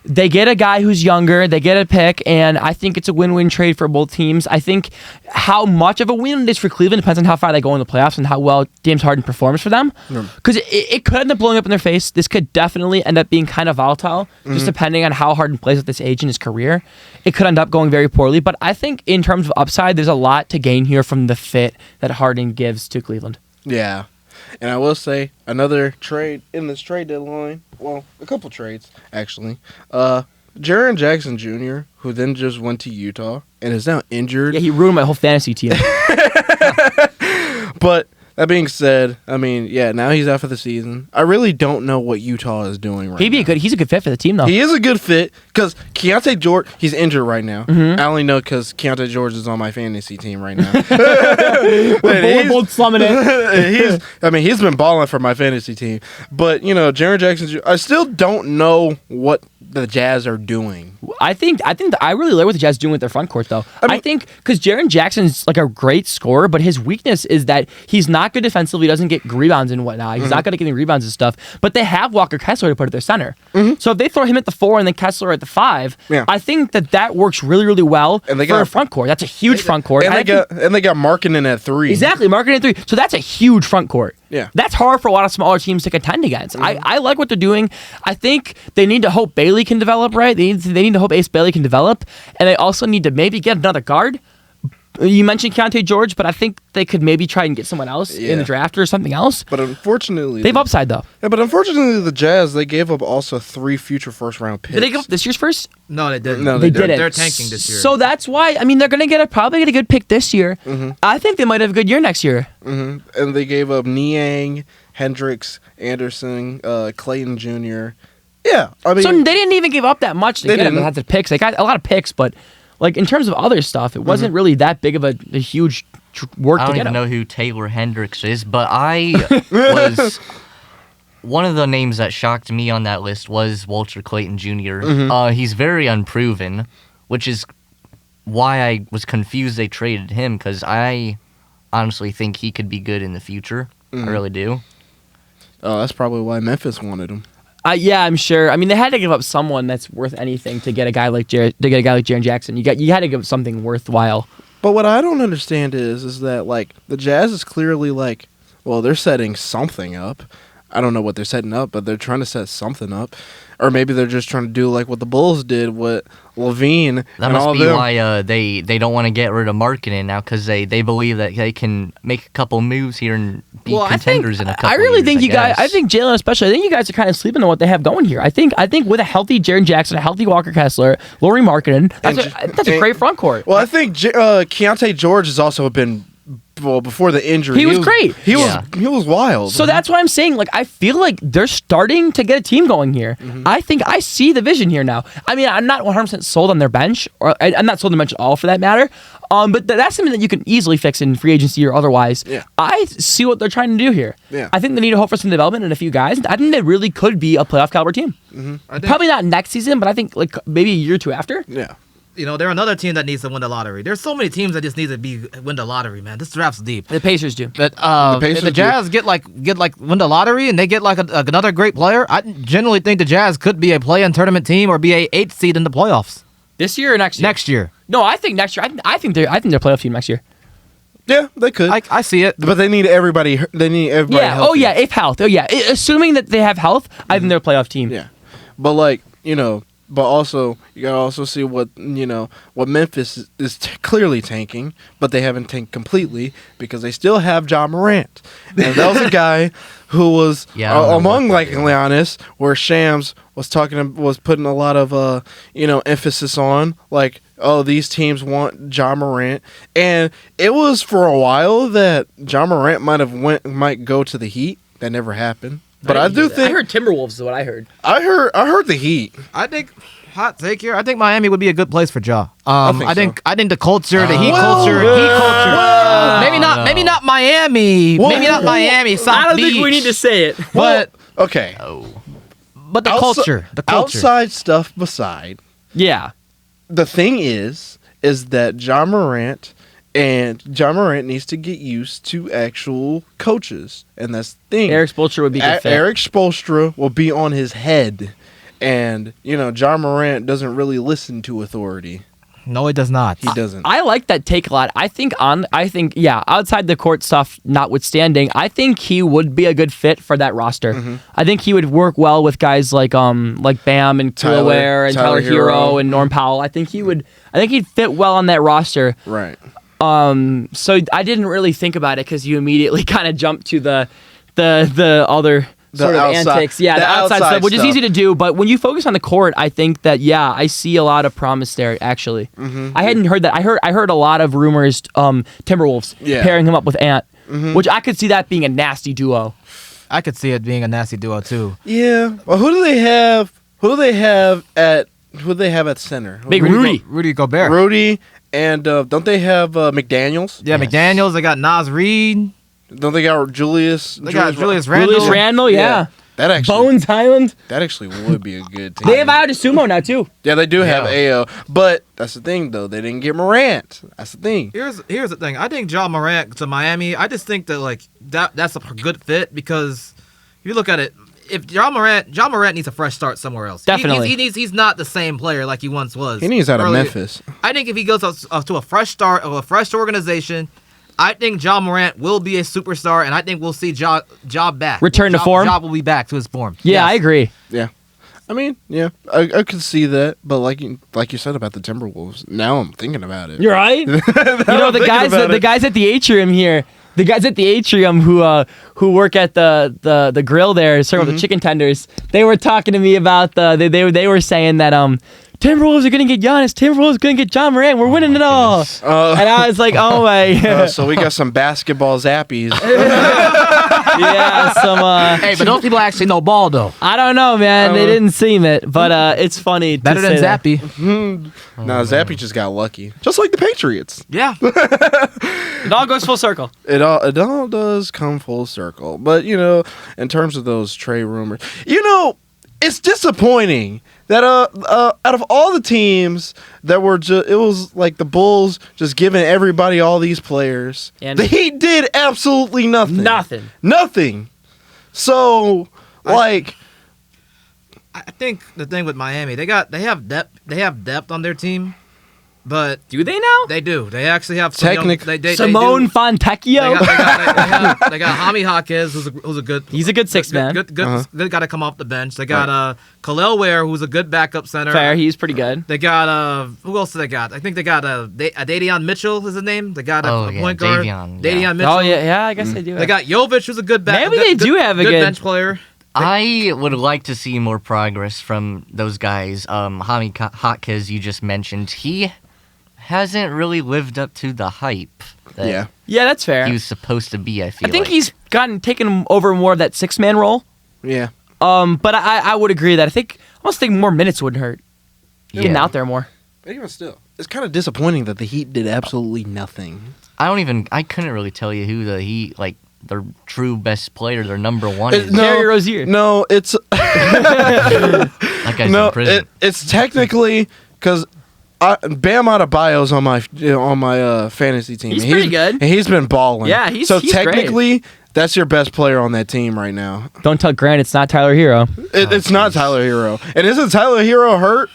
They get a guy who's younger, they get a pick, and I think it's a win-win trade for both teams. I think how much of a win it is for Cleveland depends on how far they go in the playoffs and how well James Harden performs for them. Because it could end up blowing up in their face. This could definitely end up being kind of volatile, just depending on how Harden plays at this age in his career. It could end up going very poorly, but I think in terms of upside, there's a lot to gain here from the fit that Harden gives to Cleveland. Yeah. And I will say, another trade in this trade deadline, well, a couple trades, actually. Jaren Jackson Jr., who then just went to Utah and is now injured. Yeah, he ruined my whole fantasy team. But that being said, I mean, yeah, now he's out for the season. I really don't know what Utah is doing right now. He's a good fit for the team, though. He is a good fit because Keontae George, he's injured right now. I only know because Keontae George is on my fantasy team right now. We're both slumming it. He's been balling for my fantasy team. But, Jaren Jackson Jr., I still don't know what the Jazz are doing. I really like what the Jazz doing with their front court, though. I think because Jaren Jackson's like a great scorer, but his weakness is that he's not good defensively. He doesn't get rebounds and whatnot. He's not good at getting rebounds and stuff. But they have Walker Kessler to put at their center. So if they throw him at the 4 and then Kessler at the 5, I think that works really, really well for a front court. That's a huge front court. And they got Markkanen at 3. Exactly, Markkanen at 3. So that's a huge front court. Yeah. That's hard for a lot of smaller teams to contend against. I like what they're doing. I think they need to hope Bailey can develop, right? They need to hope Ace Bailey can develop. And they also need to maybe get another guard. You mentioned Keontae George, but I think they could maybe try and get someone else in the draft or something else. But unfortunately... They have upside, though. Yeah, but unfortunately, the Jazz, they gave up also 3 future first-round picks. Did they give up this year's first? No, they didn't. No, they didn't. They're tanking this year. So that's why, they're going to probably get a good pick this year. I think they might have a good year next year. And they gave up Niang, Hendricks, Anderson, Clayton Jr. Yeah, So they didn't even give up that much to get them. They had the picks. They got a lot of picks, but in terms of other stuff, it wasn't really that big of a huge work to get. I don't even know who Taylor Hendricks is, but I was one of the names that shocked me on that list was Walter Clayton junior He's very unproven, which is why I was confused they traded him, because I honestly think he could be good in the future. I really do. Oh, that's probably why Memphis wanted him. Yeah, I'm sure. They had to give up someone that's worth anything to get a guy like Jaren Jackson. You had to give something worthwhile. But what I don't understand is that the Jazz is clearly they're setting something up. I don't know what they're setting up, but they're trying to set something up. Or maybe they're just trying to do what the Bulls did with Levine That and must all be them. why they don't want to get rid of Markkanen now, because they believe that they can make a couple moves here and be contenders in a couple I really years, think you guys. guess. I think Jalen especially. I think you guys are kind of sleeping on what they have going here. I think with a healthy Jaren Jackson, a healthy Walker Kessler, Lauri Markkanen, that's a great front court. Well, I think Keontae George has also been. Well, before the injury, he was great. He was wild. So that's what I'm saying. I feel like they're starting to get a team going here. I think I see the vision here now. I'm not 100% sold on their bench, or I'm not sold on their bench at all for that matter. But that's something that you can easily fix in free agency or otherwise. Yeah. I see what they're trying to do here. Yeah. I think they need to hope for some development and a few guys. I think they really could be a playoff caliber team. Probably not next season, but I think maybe a year or two after. Yeah. They're another team that needs to win the lottery. There's so many teams that just need to win the lottery, man. This draft's deep. The Pacers do. But Pacers if the Jazz get win the lottery and they get another great player, I generally think the Jazz could be a play-in tournament team or be a 8th seed in the playoffs This year or next year? next year. No, I think next year. I think they're a playoff team next year. Yeah, they could. I see it. But they need everybody. They need everybody. Yeah. Healthy. Oh yeah. If health. Oh yeah. Assuming that they have health, I think they're a playoff team. Yeah, but but also you gotta also see what Memphis is clearly tanking, but they haven't tanked completely because they still have Ja Morant, and that was a guy who was among Giannis, where Shams was putting a lot of emphasis on these teams want Ja Morant, and it was for a while that Ja Morant might go to the Heat. That never happened. But I do think I heard Timberwolves is what I heard. I heard the Heat. I think hot take here. I think Miami would be a good place for Ja. I think I think the culture, the Heat Whoa. culture, Heat culture. Maybe not Miami. Whoa. Maybe not Miami. South I don't Beach. think we need to say it. But Okay. but the culture. Outside stuff beside, Yeah. the thing is that Ja Morant needs to get used to actual coaches, and that's the thing. Eric Spoelstra would be a good fit. Eric Spoelstra will be on his head, And, John Morant doesn't really listen to authority. No, it does not. He doesn't. I like that take a lot. I think outside the court stuff notwithstanding, I think he would be a good fit for that roster. Mm-hmm. I think he would work well with guys like Bam and Kilauea and Tyler Hero and Norm Powell. I think he'd fit well on that roster. Right. So I didn't really think about it because you immediately kind of jumped to the other sort of outside- antics. Yeah, the the outside outside stuff, which is stuff. easy to do. But when you focus on the court, I think that I see a lot of promise there. Actually, I hadn't heard that. I heard a lot of rumors. Timberwolves pairing him up with Ant, which I could see that being a nasty duo. I could see it being a nasty duo too. Yeah. Well, who do they have? Who do they have at center? Big Rudy. Rudy Gobert. Rudy, and don't they have McDaniels? Yeah, Yes. McDaniels. They got Nas Reed. Don't they got Julius? They got Julius Randle. Julius Randle, yeah. That actually Bones Highland. That actually would be a good team. They have Ayo Sumo now too. Yeah, they do have Yeah. AO, but that's the thing though. They didn't get Morant. That's the thing. Here's the thing. I think John Morant to Miami. I just think that that's a good fit because if you look at it, if John Morant needs a fresh start somewhere else. Definitely. He's not the same player like he once was. He needs out of earlier. Memphis. I think if he goes to a fresh start of a fresh organization, I think John Morant will be a superstar, and I think we'll see Job back. Return to form? Job will be back to his form. Yeah, Yes. I agree. Yeah, I mean, yeah, I could see that, but like you said about the Timberwolves, now I'm thinking about it. You're right. The guys at the atrium here. The guys at the atrium who work at the grill there, serving the chicken tenders, they were talking to me about they were saying that Timberwolves are gonna get Giannis, Timberwolves are gonna get John Morant, we're winning it all. And I was like, oh my. So we got some basketball zappies. Yeah, some. Hey, but those people actually know ball though. I don't know, man. They didn't seem it, but it's funny. Better to than say that. Zappy. No, Zappy just got lucky, just like the Patriots. Yeah. It all goes full circle. It all does come full circle. But in terms of those trade rumors, it's disappointing that out of all the teams that were it was like the Bulls just giving everybody all these players. And the Heat did absolutely nothing. Nothing. So I think the thing with Miami, they have depth on their team, but do they now? they do. They actually have Simone Fontecchio. They got Jaime Jaquez, who's a good. He's a good six man. Good guy to come off the bench. They got Khalil Ware, who's a good backup center. Fair, he's pretty good. They got who else do they got? I think they got Davion Mitchell is his name. They got a point guard. Davion Mitchell. Oh yeah, I guess they do. They got Jovic, who's a good back. Maybe they do have a good bench player. I would like to see more progress from those guys. Jaime Jaquez, you just mentioned, he hasn't really lived up to the hype that Yeah, that's fair. he was supposed to be. I feel. I think like. he's taken over more of that 6-man role. Yeah. But I would agree that I almost think more minutes wouldn't hurt. Getting out there more. But even still, it's kind of disappointing that the Heat did absolutely nothing. I couldn't really tell you who the Heat their true best player, their number one is. Terry Rozier. No, it's That guy's in prison. it's technically because Bam Adebayo's on my fantasy team. He's pretty good. And he's been balling. Yeah, he's technically that's your best player on that team right now. Don't tell Grant it's not Tyler Hero. It's not Tyler Hero. And isn't Tyler Hero hurt?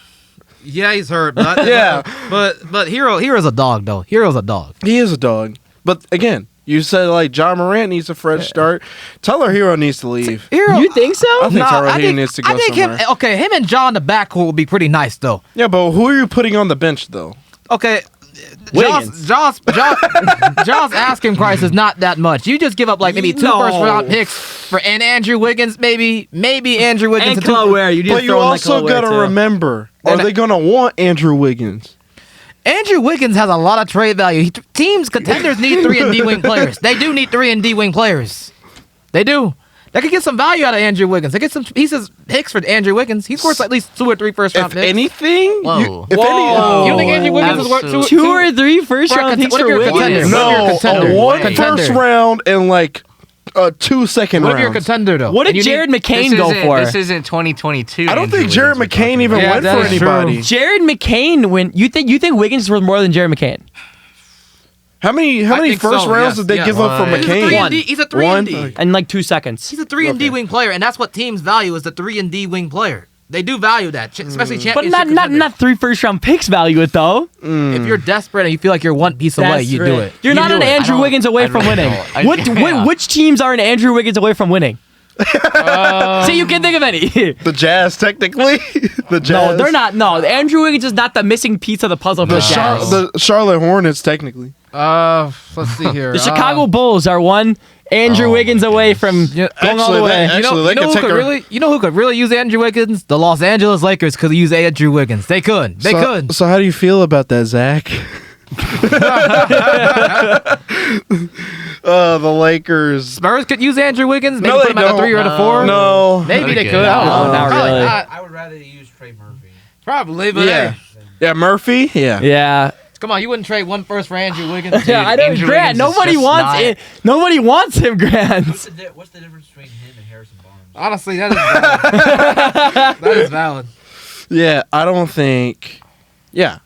Yeah, he's hurt. But, Yeah. but Hero's a dog though. Hero's a dog. He is a dog. But again, you said John Morant needs a fresh start. Tyler Hero needs to leave. Hero, You think so? I think Tyler Hero needs to go I think somewhere. him and John the backcourt would be pretty nice though. Yeah, but who are you putting on the bench though? Okay. Wiggins. John's asking price is not that much. You just give up maybe two No. first round picks for Andrew Wiggins, maybe Andrew Wiggins. And Kilauea. You just But you throw in also Kilauea, got to too. remember, are And they going to want Andrew Wiggins? Andrew Wiggins has a lot of trade value. Contenders need 3 and D wing players. They do need 3 and D wing players. They do. They could get some value out of Andrew Wiggins. They get some pieces picks for Andrew Wiggins. He's worth at least 2 or 3 first round If picks. anything, Whoa. if Whoa. You don't think Andrew Wiggins is worth Absolutely. 2 or 3 first For a round cont- picks what if for you're a Wiggins. contender? What if you're a no, contender? one Contender. first round and 2 second What if you're a rounds. contender though? What And did you Jared need- McCain go for? This isn't 2022. I don't Andrew think Jared Wiggins we're McCain talking even about. Yeah, went that for is true. anybody. Jared McCain you think Wiggins is worth more than Jared McCain? How many think first so, rounds yes, did they yes. give up for One. He's a 3 McCain? and D. He's a 3 One? and D. Okay. In 2 seconds. He's a 3 and D Okay. wing player, and that's what teams value is the 3 and D wing player. They do value that, especially But championship. not contenders. 3 first-round picks value it though. If you're desperate and you feel like you're one piece away, That's you right. do it. You're You not do an it. Andrew Wiggins away I from really winning. don't. Yeah. Which teams are an Andrew Wiggins away from winning? See, you can think of any. The Jazz, technically. The Jazz. No, they're not. No, Andrew Wiggins is not the missing piece of the puzzle for the Jazz. The Charlotte Hornets, technically. Let's see here. The Chicago Bulls are one Andrew Wiggins away from going all the way. You know who could really use Andrew Wiggins? The Los Angeles Lakers could use Andrew Wiggins. They could. They could. So how do you feel about that, Zach? The Lakers. Spurs could use Andrew Wiggins. Maybe No, put they him at a don't. 3 or at a 4. No. Maybe they Okay. could. I don't know. not Probably really. not. I would rather use Trey Murphy. Probably, but Yeah. hey. Yeah, Murphy? Yeah. Yeah. Come on, you wouldn't trade 1 first for Andrew Wiggins? Yeah, I know. Andrew Grant, Wiggins is nobody just wants not- it. Nobody wants him, Grant. What's the difference between him and Harrison Barnes? Honestly, that is valid. That is valid. Yeah, I don't think. Yeah,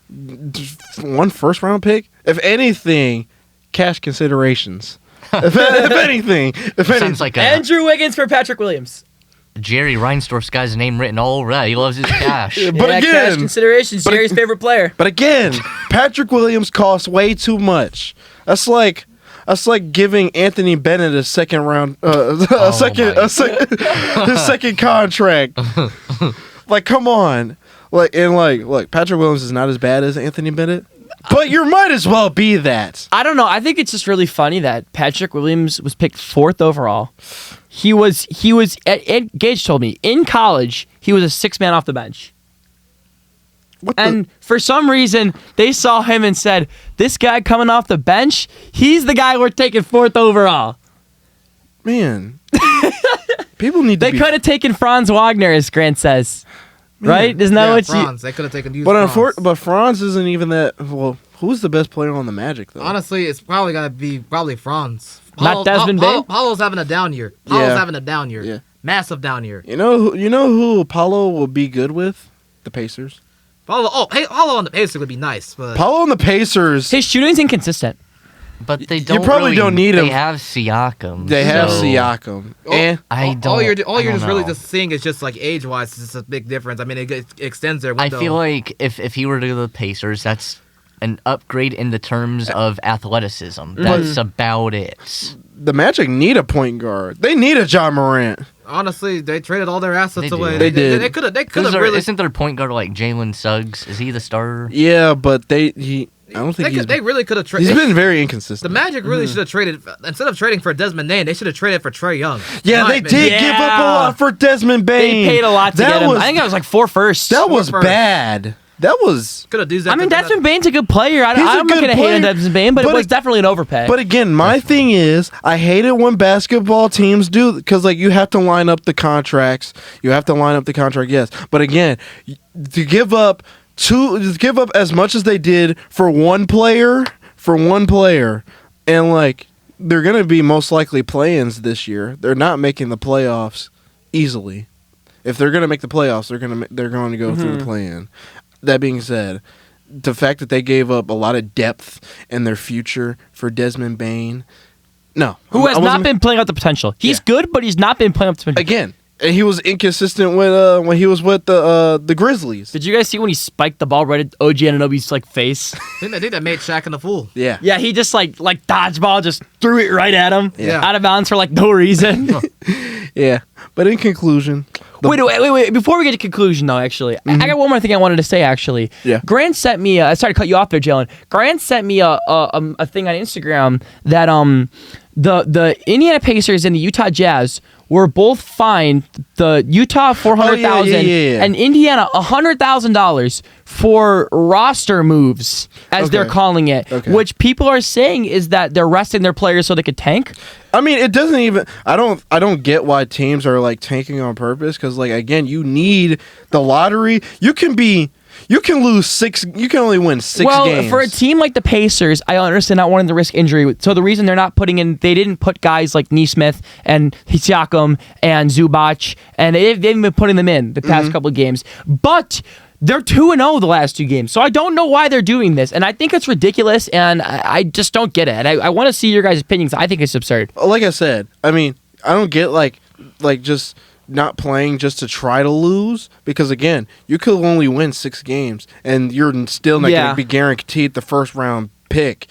1 first round pick. If anything, cash considerations. if anything, Sounds like a Andrew Wiggins for Patrick Williams. Jerry Reinsdorf's guy's name written all over that. He loves his cash. But yeah, cash again, considerations. Jerry's favorite player. but again, Patrick Williams costs way too much. That's like giving Anthony Bennett a second round, my. his second contract. Like, come on. Look, Patrick Williams is not as bad as Anthony Bennett, but you might as well be that. I don't know. I think it's just really funny that Patrick Williams was picked 4th overall. He was. Gage told me in college he was a 6-man off the bench. And for some reason, they saw him and said, "This guy coming off the bench, he's the guy we're taking 4th overall." Man, people need to They be. could have taken Franz Wagner, as Grant says. Right? Isn't that Yeah, what Franz. They could have taken But but Franz isn't even that. Well, who's the best player on the Magic though? Honestly, it's probably got to be Franz. Not Desmond Bane? Paulo's having a down year. Yeah. Massive down year. You know who Paulo will be good with? The Pacers. Paulo on the Pacers would be nice, but Paulo and the Pacers. His shooting's inconsistent. But they don't. probably don't need him. They have Siakam. They have so Siakam. And I don't. all you're I just don't really know. just seeing is just like age wise, it's just a big difference. I mean, it extends their I window. feel like if he were to go to the Pacers, that's an upgrade in the terms of athleticism. That's about it. the Magic need a point guard. They need a John Morant. Honestly, they traded all their assets They away. did. They did. They could have. They could Who's have their, really. isn't their point guard like Jalen Suggs? Is he the starter? Yeah, but I don't think They really could have he's traded. been very The inconsistent. Magic really should have traded instead of trading for Desmond Bane. They should have traded for Trae Young. Yeah, In my they opinion. did give up a Yeah. lot for Desmond They Bane. paid a lot to That get him. was- I think that was like 4 firsts. That was first. bad. That was. Could have do that. I mean, Desmond Bane's a good player. He's a I'm not good going to hate on player, Desmond Bane, but it but was it- definitely an overpay. But again, my thing is, I hate it when basketball teams do, because like you have to line up the contracts. You have to line up the contract, yes. But again, to give up as much as they did for one player, and like they're gonna be most likely play-ins this year. They're not making the playoffs easily. If they're gonna make the playoffs, they're going to go through the play-in. That being said, the fact that they gave up a lot of depth in their future for Desmond Bane, no, who has I not wasn't- been playing up the potential. He's Yeah. good, but he's not been playing up the potential. again. And he was inconsistent when he was with the Grizzlies. Did you guys see when he spiked the ball right at OG Anunoby's like face? I think that made Shaq and the fool. Yeah, Yeah, he just like dodgeball, just threw it right at him. Yeah. Out of bounds for like no reason. yeah. But in conclusion, Wait. Before we get to conclusion, though, actually, I got one more thing I wanted to say, actually. Yeah. Grant sent me, sorry to cut you off there, Jalen. Grant sent me a thing on Instagram that the Indiana Pacers and the Utah Jazz were both fined the Utah $400,000 yeah. and Indiana $100,000 for roster moves, as they're Okay. calling it, Okay. which people are saying is that they're resting their players so they could tank. I mean, it doesn't even. I don't get why teams are like tanking on purpose. Because like again, you need the lottery. You can lose 6. You can only win 6 games. Well, for a team like the Pacers, I understand not wanting to risk injury. So the reason they're not they didn't put guys like Nesmith and Siakam and Zubac, and they've been putting them in the past couple of games. But they're 2-0 the last 2 games. So I don't know why they're doing this. And I think it's ridiculous, and I just don't get it. And I want to see your guys' opinions. I think it's absurd. Like I said, I mean, I don't get like just not playing just to try to lose, because again, you could only win 6 games and you're still not going to be guaranteed the first round pick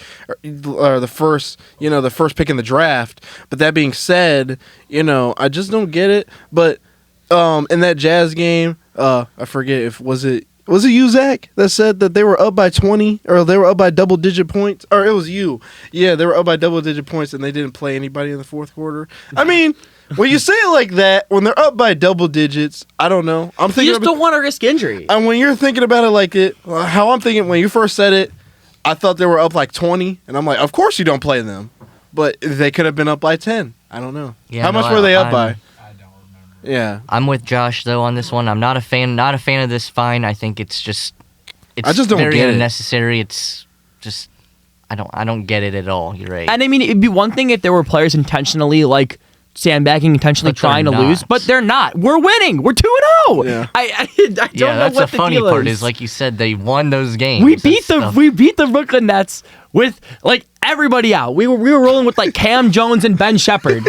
or the first pick in the draft. But that being said, I just don't get it. But in that Jazz game, I forget if was it you, Zach, that said that they were up by 20 or they were up by double-digit points? Or it was you. Yeah, they were up by double-digit points and they didn't play anybody in the fourth quarter. I mean, when you say it like that, when they're up by double digits, I don't know. I'm thinking you just don't want to risk injury. And when you're thinking about it like it, how I'm thinking when you first said it, I thought they were up like 20, and I'm like, of course you don't play them. But they could have been up by 10. I don't know. Yeah, how much were they up by? I don't remember. Yeah. I'm with Josh though on this one. I'm not a fan of this fine. I think it's I just don't very get it. unnecessary. It's just I don't get it at all. You're right. And I mean, it'd be one thing if there were players intentionally like sandbagging, intentionally But they're trying to lose, not. but they're not. We're winning. We're 2-0. Yeah. I don't know that's what the the funny deal part is. is, like you said, they won those games. We beat That's the Brooklyn Nets with like everybody out. We were rolling with like Cam Jones and Ben Shepherd,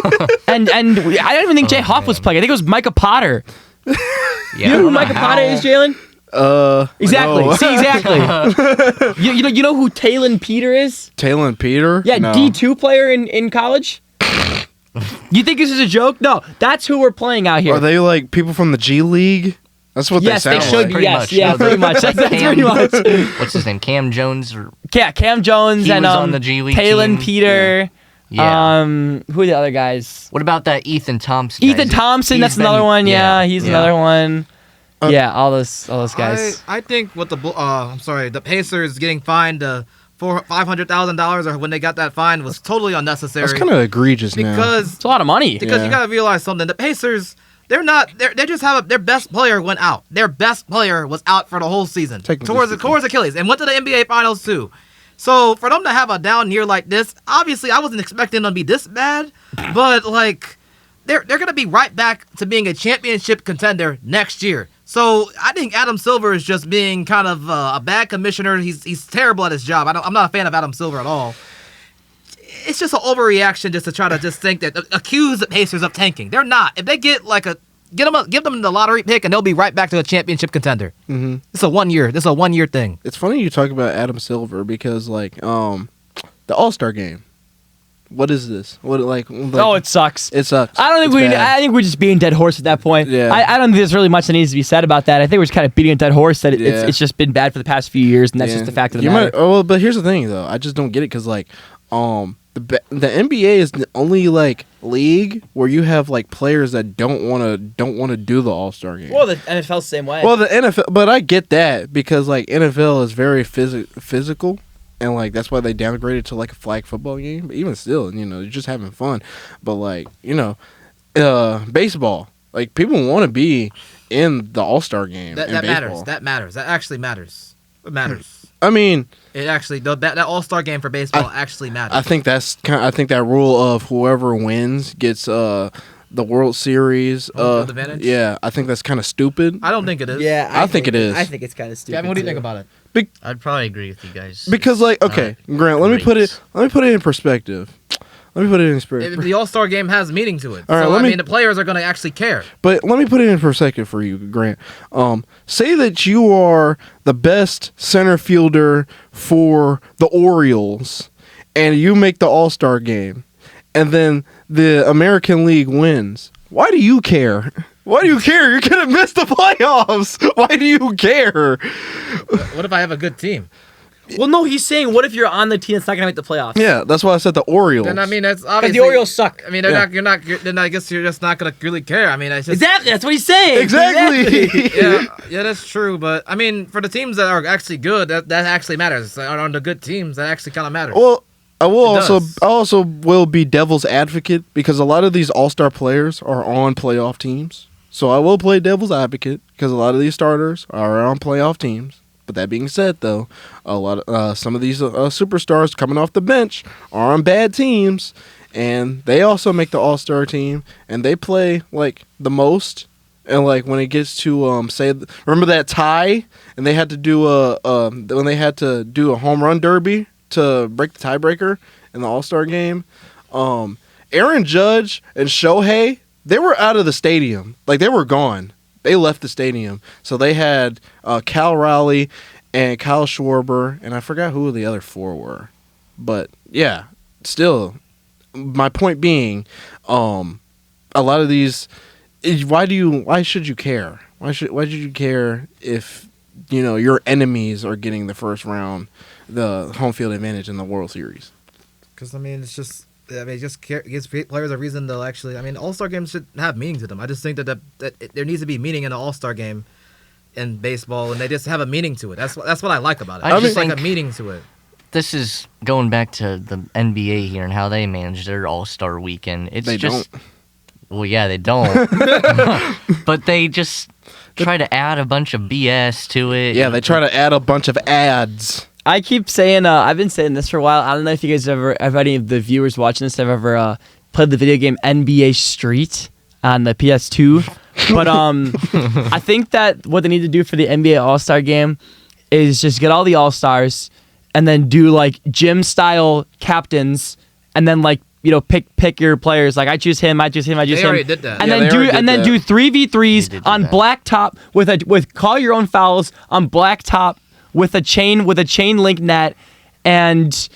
and I don't even think Jay Hoff was playing. I think it was Micah Potter. Yeah, You know who Micah Potter is, Jalen? Exactly. No. See, exactly. you know who Talon Peter is? Talon Peter? Yeah, No. D2 player in college. You think this is a joke? No, that's who we're playing out here. Are they like people from the G League? That's what Yes, they they sound should like. be. Pretty Yes, much. yeah, No, pretty much. That's pretty much. What's his name? Cam Jones. Yeah, Cam Jones He and was on the G League Talon team. Peter. Yeah. Who are the other guys? What about that Ethan Thompson? guy? Ethan Thompson. He's That's another been- one. Yeah, he's yeah. another one. Uh, Yeah, all those guys. I think what the Pacers getting fined $500,000 or when they got that fine was totally unnecessary. That's kind of egregious now. because It's a lot of money. because Yeah. you gotta realize something. The Pacers, they just have their best player went out. Their best player was out for the whole season Technically towards Achilles and went to the NBA Finals too. So for them to have a down year like this, obviously I wasn't expecting them to be this bad, but like they're gonna be right back to being a championship contender next year. So I think Adam Silver is just being kind of a bad commissioner. He's terrible at his job. I'm not a fan of Adam Silver at all. It's just an overreaction just to try to just think that accuse the Pacers of tanking. They're not. If they get like give them the lottery pick and they'll be right back to a championship contender. Mm-hmm. This is a 1 year thing. It's funny you talk about Adam Silver because like the All-Star game. What is this? Oh, it sucks. It sucks. I don't think It's bad. I think we're just being dead horse at that point. Yeah. I don't think there's really much that needs to be said about that. I think we're just kind of beating a dead horse that Yeah. it's just been bad for the past few years, and that's just the fact of the matter. But here's the thing though. I just don't get it because like the NBA is the only like league where you have like players that don't want to do the All-Star game. Well, the NFL's the same way. Well, the NFL, but I get that because like NFL is very physical, and like that's why they downgraded to like a flag football game. But even still, you're just having fun. But like baseball, like people want to be in the All-Star game. That in matters. baseball. That matters. That actually matters. It matters. I mean, It actually that All-Star game for baseball actually matters. I think I think that rule of whoever wins gets the World Series. Home field advantage? Yeah, I think that's kind of stupid. I don't think it is. yeah, I think it is. I think it's kind of stupid. Gavin, what do you too. think about it? I'd probably agree with you guys. Because like, okay, Grant, let me put it in perspective. The All-Star game has meaning to it. All right, so let I me- mean, the players are going to actually care. But let me put it in perspective for you, Grant. Say that you are the best center fielder for the Orioles, and you make the All-Star game, and then the American League wins. Why do you care? Why do you care? You're gonna miss the playoffs. Why do you care? What if I have a good team? Well, no, he's saying, what if you're on the team that's not going to make the playoffs? Yeah, that's why I said the Orioles. Then I mean that's Because obviously the Orioles suck. I mean, they're Yeah. not. You're not. Then I guess you're just not gonna really care. I mean, it's just Exactly, that's what he's saying. exactly. yeah, that's true. But I mean, for the teams that are actually good, that actually matters. On the good teams, that actually kind of matters. Well, I will It also does. I also will be devil's advocate because a lot of these all-star players are on playoff teams. So I will play devil's advocate because a lot of these starters are on playoff teams. But that being said, though, some of these superstars coming off the bench are on bad teams, and they also make the all-star team, and they play like the most. And like when it gets to remember that tie, and they had to do when they had to do a home run derby to break the tiebreaker in the All-Star game. Aaron Judge and Shohei, they were out of the stadium. Like, they were gone. They left the stadium. So they had Cal Raleigh and Kyle Schwarber, and I forgot who the other four were. But yeah, still, my point being, a lot of these. Why should you care? Why should you care if your enemies are getting the first round, the home field advantage in the World Series? Because it's just. It just gives players a reason to actually. All-Star games should have meaning to them. I just think that there needs to be meaning in an All-Star game in baseball, and they just have a meaning to it. That's what I like about it. I just just like a meaning to it. This is going back to the NBA here and how they manage their All-Star weekend. It's They just, don't. Well, yeah, they don't. But they just try to add a bunch of BS to it. Yeah, they try to add a bunch of ads. I keep saying, I've been saying this for a while. I don't know if you guys if any of the viewers watching this have ever played the video game NBA Street on the PS2. But I think that what they need to do for the NBA All-Star game is just get all the All-Stars and then do like gym-style captains and then pick your players. Like I choose him, I choose him, I choose They him. already did that. And Yeah, then they already did that. do 3v3s They did do on that. blacktop with call your own fouls on blacktop with a chain link net and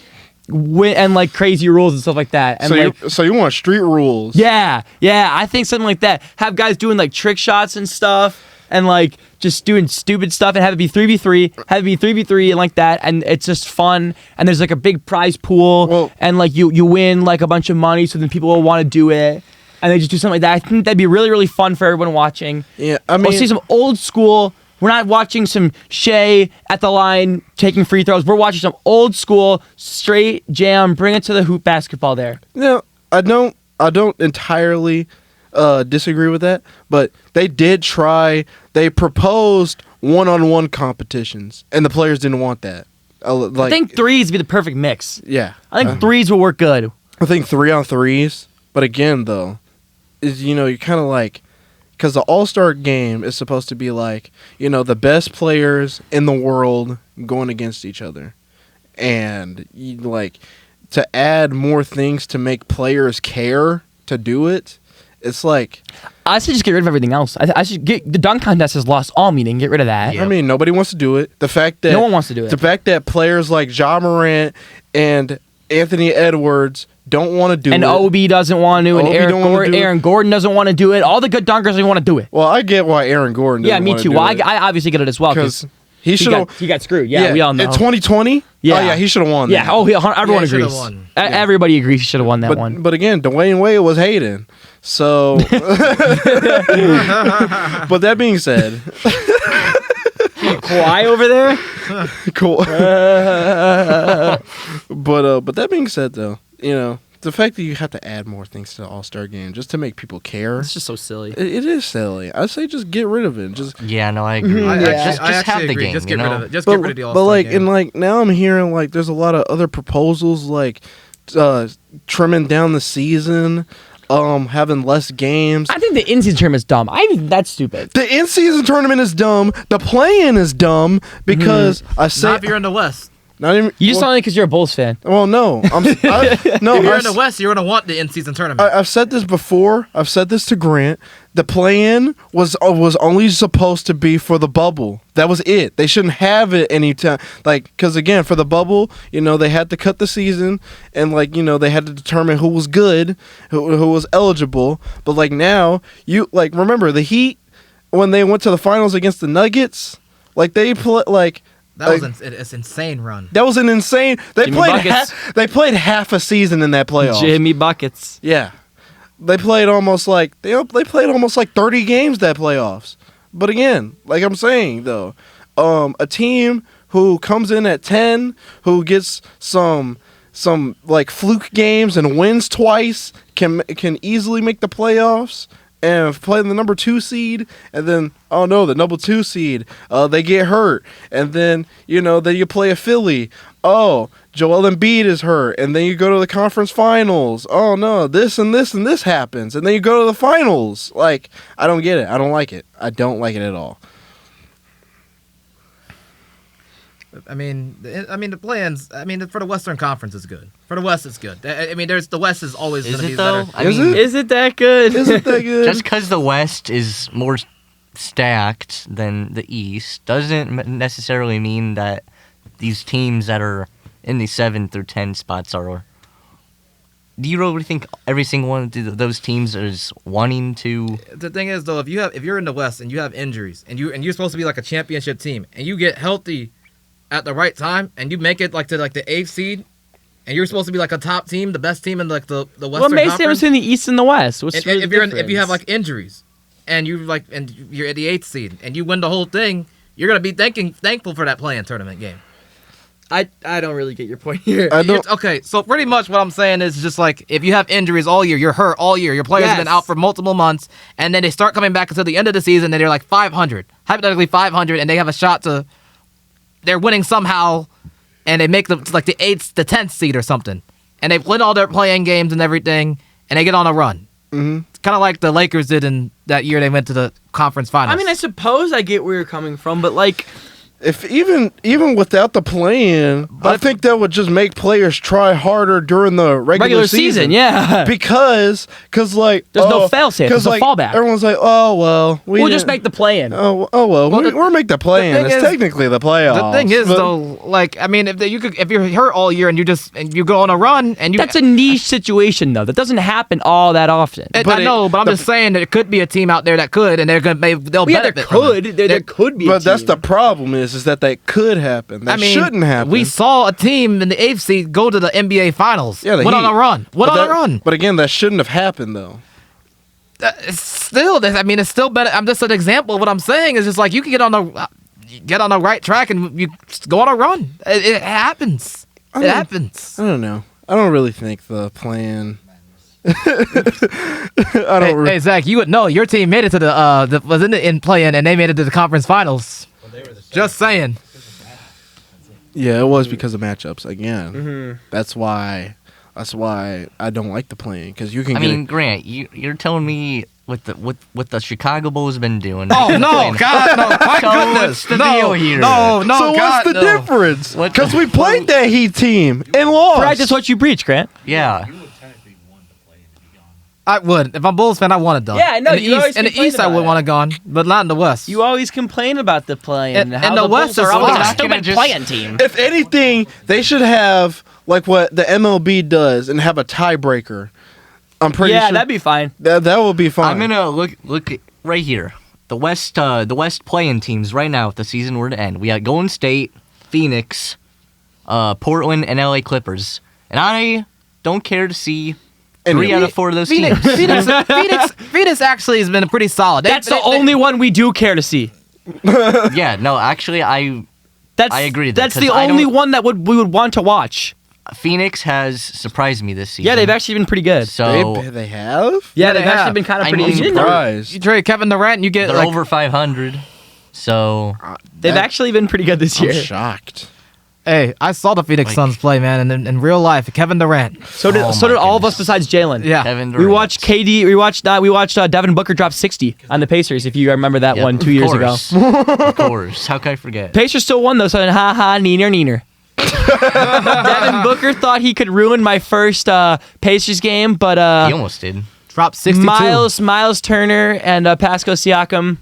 like crazy rules and stuff like that. And So you want street rules? yeah, I think something like that. Have guys doing like trick shots and stuff, and like just doing stupid stuff, and have it be 3v3, and like that, and it's just fun. And there's like a big prize pool, Well- and like you win like a bunch of money, so then people will want to do it, and they just do something like that. I think that'd be really really fun for everyone watching. Yeah, I We'll mean, see some old school. We're not watching some Shea at the line taking free throws. We're watching some old school straight jam. Bring it to the hoop basketball there. I don't entirely disagree with that, but they did try. They proposed one-on-one competitions, and the players didn't want that. I think threes would be the perfect mix. Yeah, I think threes will work good. I think 3-on-3s. But again, though, is you're kind of like. Because the All-Star game is supposed to be like, the best players in the world going against each other. And, to add more things to make players care to do it, it's like... I should just get rid of everything else. I should get... The dunk contest has lost all meaning. Get rid of that. Yeah. I mean, nobody wants to do it. The fact that... No one wants to do it. The fact that players like Ja Morant and Anthony Edwards don't want to do And it. Obi doesn't want to, and Obi don't wanna do it. Aaron Gordon doesn't want to do it. All the good dunkers don't want to do it. Well, I get why Aaron Gordon Yeah, doesn't me wanna too. do Well, it. I obviously get it as well Because because he should have... he got screwed. Yeah, we all know. In 2020? Yeah. Oh, yeah, he should have won Yeah. that. Oh, everyone he should've agrees. won. Everybody agrees he should have won that one. But again, Dwayne Wade was hating. So, but that being said, Kawhi over there. cool. But that being said, though, the fact that you have to add more things to the All-Star game just to make people care, It's just so silly. it is silly. I say just get rid of it. Just Yeah, no, I agree. I Just actually have the agree. game. Just get you rid know? of it. Just but, get rid of the All-Star but like game. and now I'm hearing like there's a lot of other proposals like trimming down the season, having less games. I think the in-season term is dumb. I think that's stupid. The in-season tournament is dumb. The play-in is dumb because I say Not if you're in the West. not even. You just well, only because you're a Bulls fan. well, no, no. If you're in the I've, West, you're gonna want the in-season tournament. I've said this before. I've said this to Grant. The play-in was only supposed to be for the bubble. That was it. They shouldn't have it anytime. Because again, for the bubble, they had to cut the season, and they had to determine who was good, who was eligible. But now, remember the Heat when they went to the finals against the Nuggets, they play That was it's insane run. that was an insane. They Jimmy played. Buckets. They played half a season in that playoff. Jimmy buckets. Yeah, they played almost they played almost 30 games that playoffs. But again, like I'm saying though, a team who comes in at 10, who gets some fluke games and wins twice can easily make the playoffs. And play the number 2 seed, and then the number 2 seed, they get hurt, and then then you play a Philly. Oh, Joel Embiid is hurt, and then you go to the conference finals. Oh no, this and this and this happens, and then you go to the finals. I don't get it. I don't like it. I don't like it at all. I mean, the plans. I mean, for the Western Conference is good. For the West, it's good. I mean, the West is always going Is to be it though? better. I mean, Is it that good? Is it that good? just because the West is more stacked than the East doesn't necessarily mean that these teams that are in the 7 through 10 spots are. Do you really think every single one of those teams is wanting to? The thing is, though, if you're in the West and you have injuries and you're supposed to be like a championship team and you get healthy at the right time and you make it like to like the 8th seed and you're supposed to be like a top team, the best team in like the Western What makes the difference Conference. between the East and the West? What's And really if you have like injuries and you're at the 8th seed and you win the whole thing, you're gonna be thankful for that play-in tournament game. I don't really get your point here. Okay, so pretty much what I'm saying is just like if you have injuries all year, you're hurt all year, your players have been Yes. out for multiple months, and then they start coming back until the end of the season, and they're like 500, hypothetically 500, and they have a shot to, they're winning somehow, and they make them like the 8th, the 10th seed or something, and they win all their playing games and everything, and they get on a run. Mm-hmm. It's kind of like the Lakers did in that year they went to the conference finals. I mean, I suppose I get where you're coming from, but like, If even without the play-in, I think that would just make players try harder during the regular season, yeah. Because like There's no fail-safe, there's no like, fallback. Everyone's like, oh well, we'll didn't- just make the play-in. Oh well, we'll make the play-in. thing It's is- technically the playoffs. the thing is but- though, like I mean, if you're hurt all year and you go on a run and you That's a niche situation, though. That doesn't happen all that often. But But I know, but I'm the- just saying that there could be a team out there that could, and they'll Yeah, there benefit from it. could. There could be. But a that's team. the problem is that could happen. That shouldn't happen. We saw a team in the 8th seed go to the NBA Finals. Yeah, the went on Heat. a run. But again, that shouldn't have happened though. It's still, I mean, it's still better. I'm just an example of what I'm saying. Is just like you can get on the right track and you just go on a run. It happens. It happens. I don't know. I don't really think the plan. I don't. Hey, Zach, you would know your team made it to the was in play-in and they made it to the conference finals. Just saying. Yeah, it was because of matchups again. Mm-hmm. That's why I don't like the plan because you can. I mean, Grant, you're telling me what the Chicago Bulls been doing? Oh no, God, no! My So goodness, what's the no, deal here? no, no, so God, what's the no. difference? What Because the- we played that Heat team and lost. Practice what you preach, Grant. Yeah. You would technically want to play to be gone. I would. If I'm a Bulls fan, I want it done. Yeah, I know, In the you always East, in the complain East, I about would it. want it gone, but not in the West. You always complain about the play And- and how and the West Bulls are is always a fine. stupid Just- play-in team. If anything, they should have like what the MLB does and have a tiebreaker. I'm pretty Yeah, sure that'd be fine. that would be fine. I'm gonna look at right here. The West playing teams right now. If the season were to end, we got Golden State, Phoenix, Portland, and LA Clippers. And I don't care to see And 3 out of 4 of those teams. Phoenix actually has been pretty solid. That's the only one we do care to see. Yeah, no, actually, I agree with that, That's the 'cause I only don't- one that we would want to watch. Phoenix has surprised me this season. Yeah, they've actually been pretty good. So they have. Yeah, they they've actually have. been kind of I pretty mean, good. Surprised. You trade Kevin Durant, and you get they're like over 500. So They've actually been pretty good this I'm year. shocked. Hey, I saw the Phoenix Like- Suns play, man, and in real life, Kevin Durant. So did Oh so did my all of us goodness. besides Jalen. Yeah. Kevin We Durant. watched KD. We watched Devin Booker drop 60 on the Pacers. If you remember that Yep, one 2 of years ago. course. Of course. How could I forget? Pacers still won though. So ha ha neener. Devin Booker thought he could ruin my first Pacers game, but He almost did. Dropped 62. Miles Turner and Pascal Siakam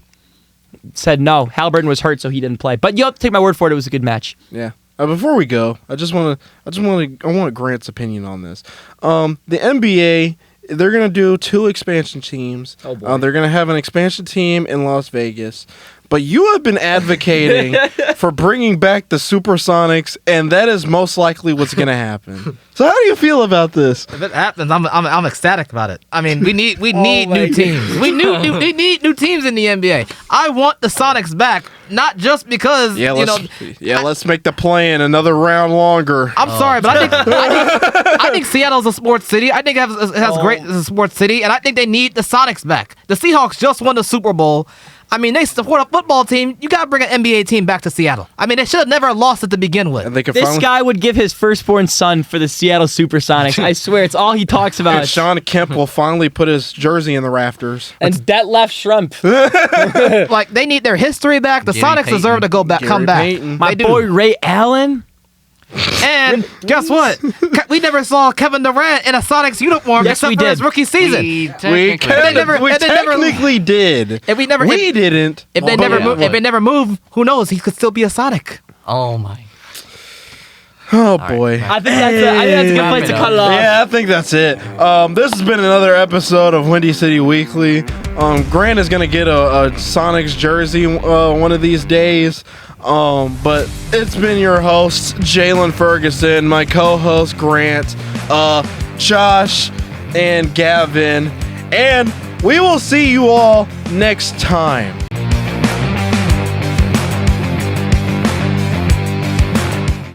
said no. Halliburton was hurt, so he didn't play. But you'll have to take my word for it. It was a good match. Yeah. Before we go, I want Grant's opinion on this. The NBA, they're gonna do 2 expansion teams. Oh, boy. They're gonna have an expansion team in Las Vegas. But you have been advocating for bringing back the Supersonics, and that is most likely what's gonna happen. So how do you feel about this? If it happens, I'm ecstatic about it. I mean, we need my new teams. We need new teams in the NBA. I want the Sonics back, not just because Yeah, you know. let's make the plan another round longer. I'm sorry, but I think Seattle's a sports city. I think it has great as a sports city, and I think they need the Sonics back. The Seahawks just won the Super Bowl. I mean, they support a football team. You got to bring an NBA team back to Seattle. I mean, they should have never lost it to begin with. And they could This finally. guy would give his firstborn son for the Seattle Supersonics. I swear, it's all he talks about. And Sean Kemp will finally put his jersey in the rafters. And that left shrimp. Like, they need their history back. The Gary Sonics Payton. deserve to come Gary back. Payton. My They do. boy Ray Allen. And guess what? We never saw Kevin Durant in a Sonics uniform Yes, except we for his did. rookie season. We We technically- never- we and they never- technically did. If we never, We didn't. if they But never yeah, move, what? if they never move, who knows? He could still be a Sonic. Oh my. Oh boy. I think that's a good Wrap place it to up. cut it off. Yeah, I think that's it. This has been another episode of Windy City Weekly. Grant is gonna get a Sonics jersey one of these days. But it's been your host Jalen Ferguson, my co-host Grant, Josh, and Gavin, and we will see you all next time.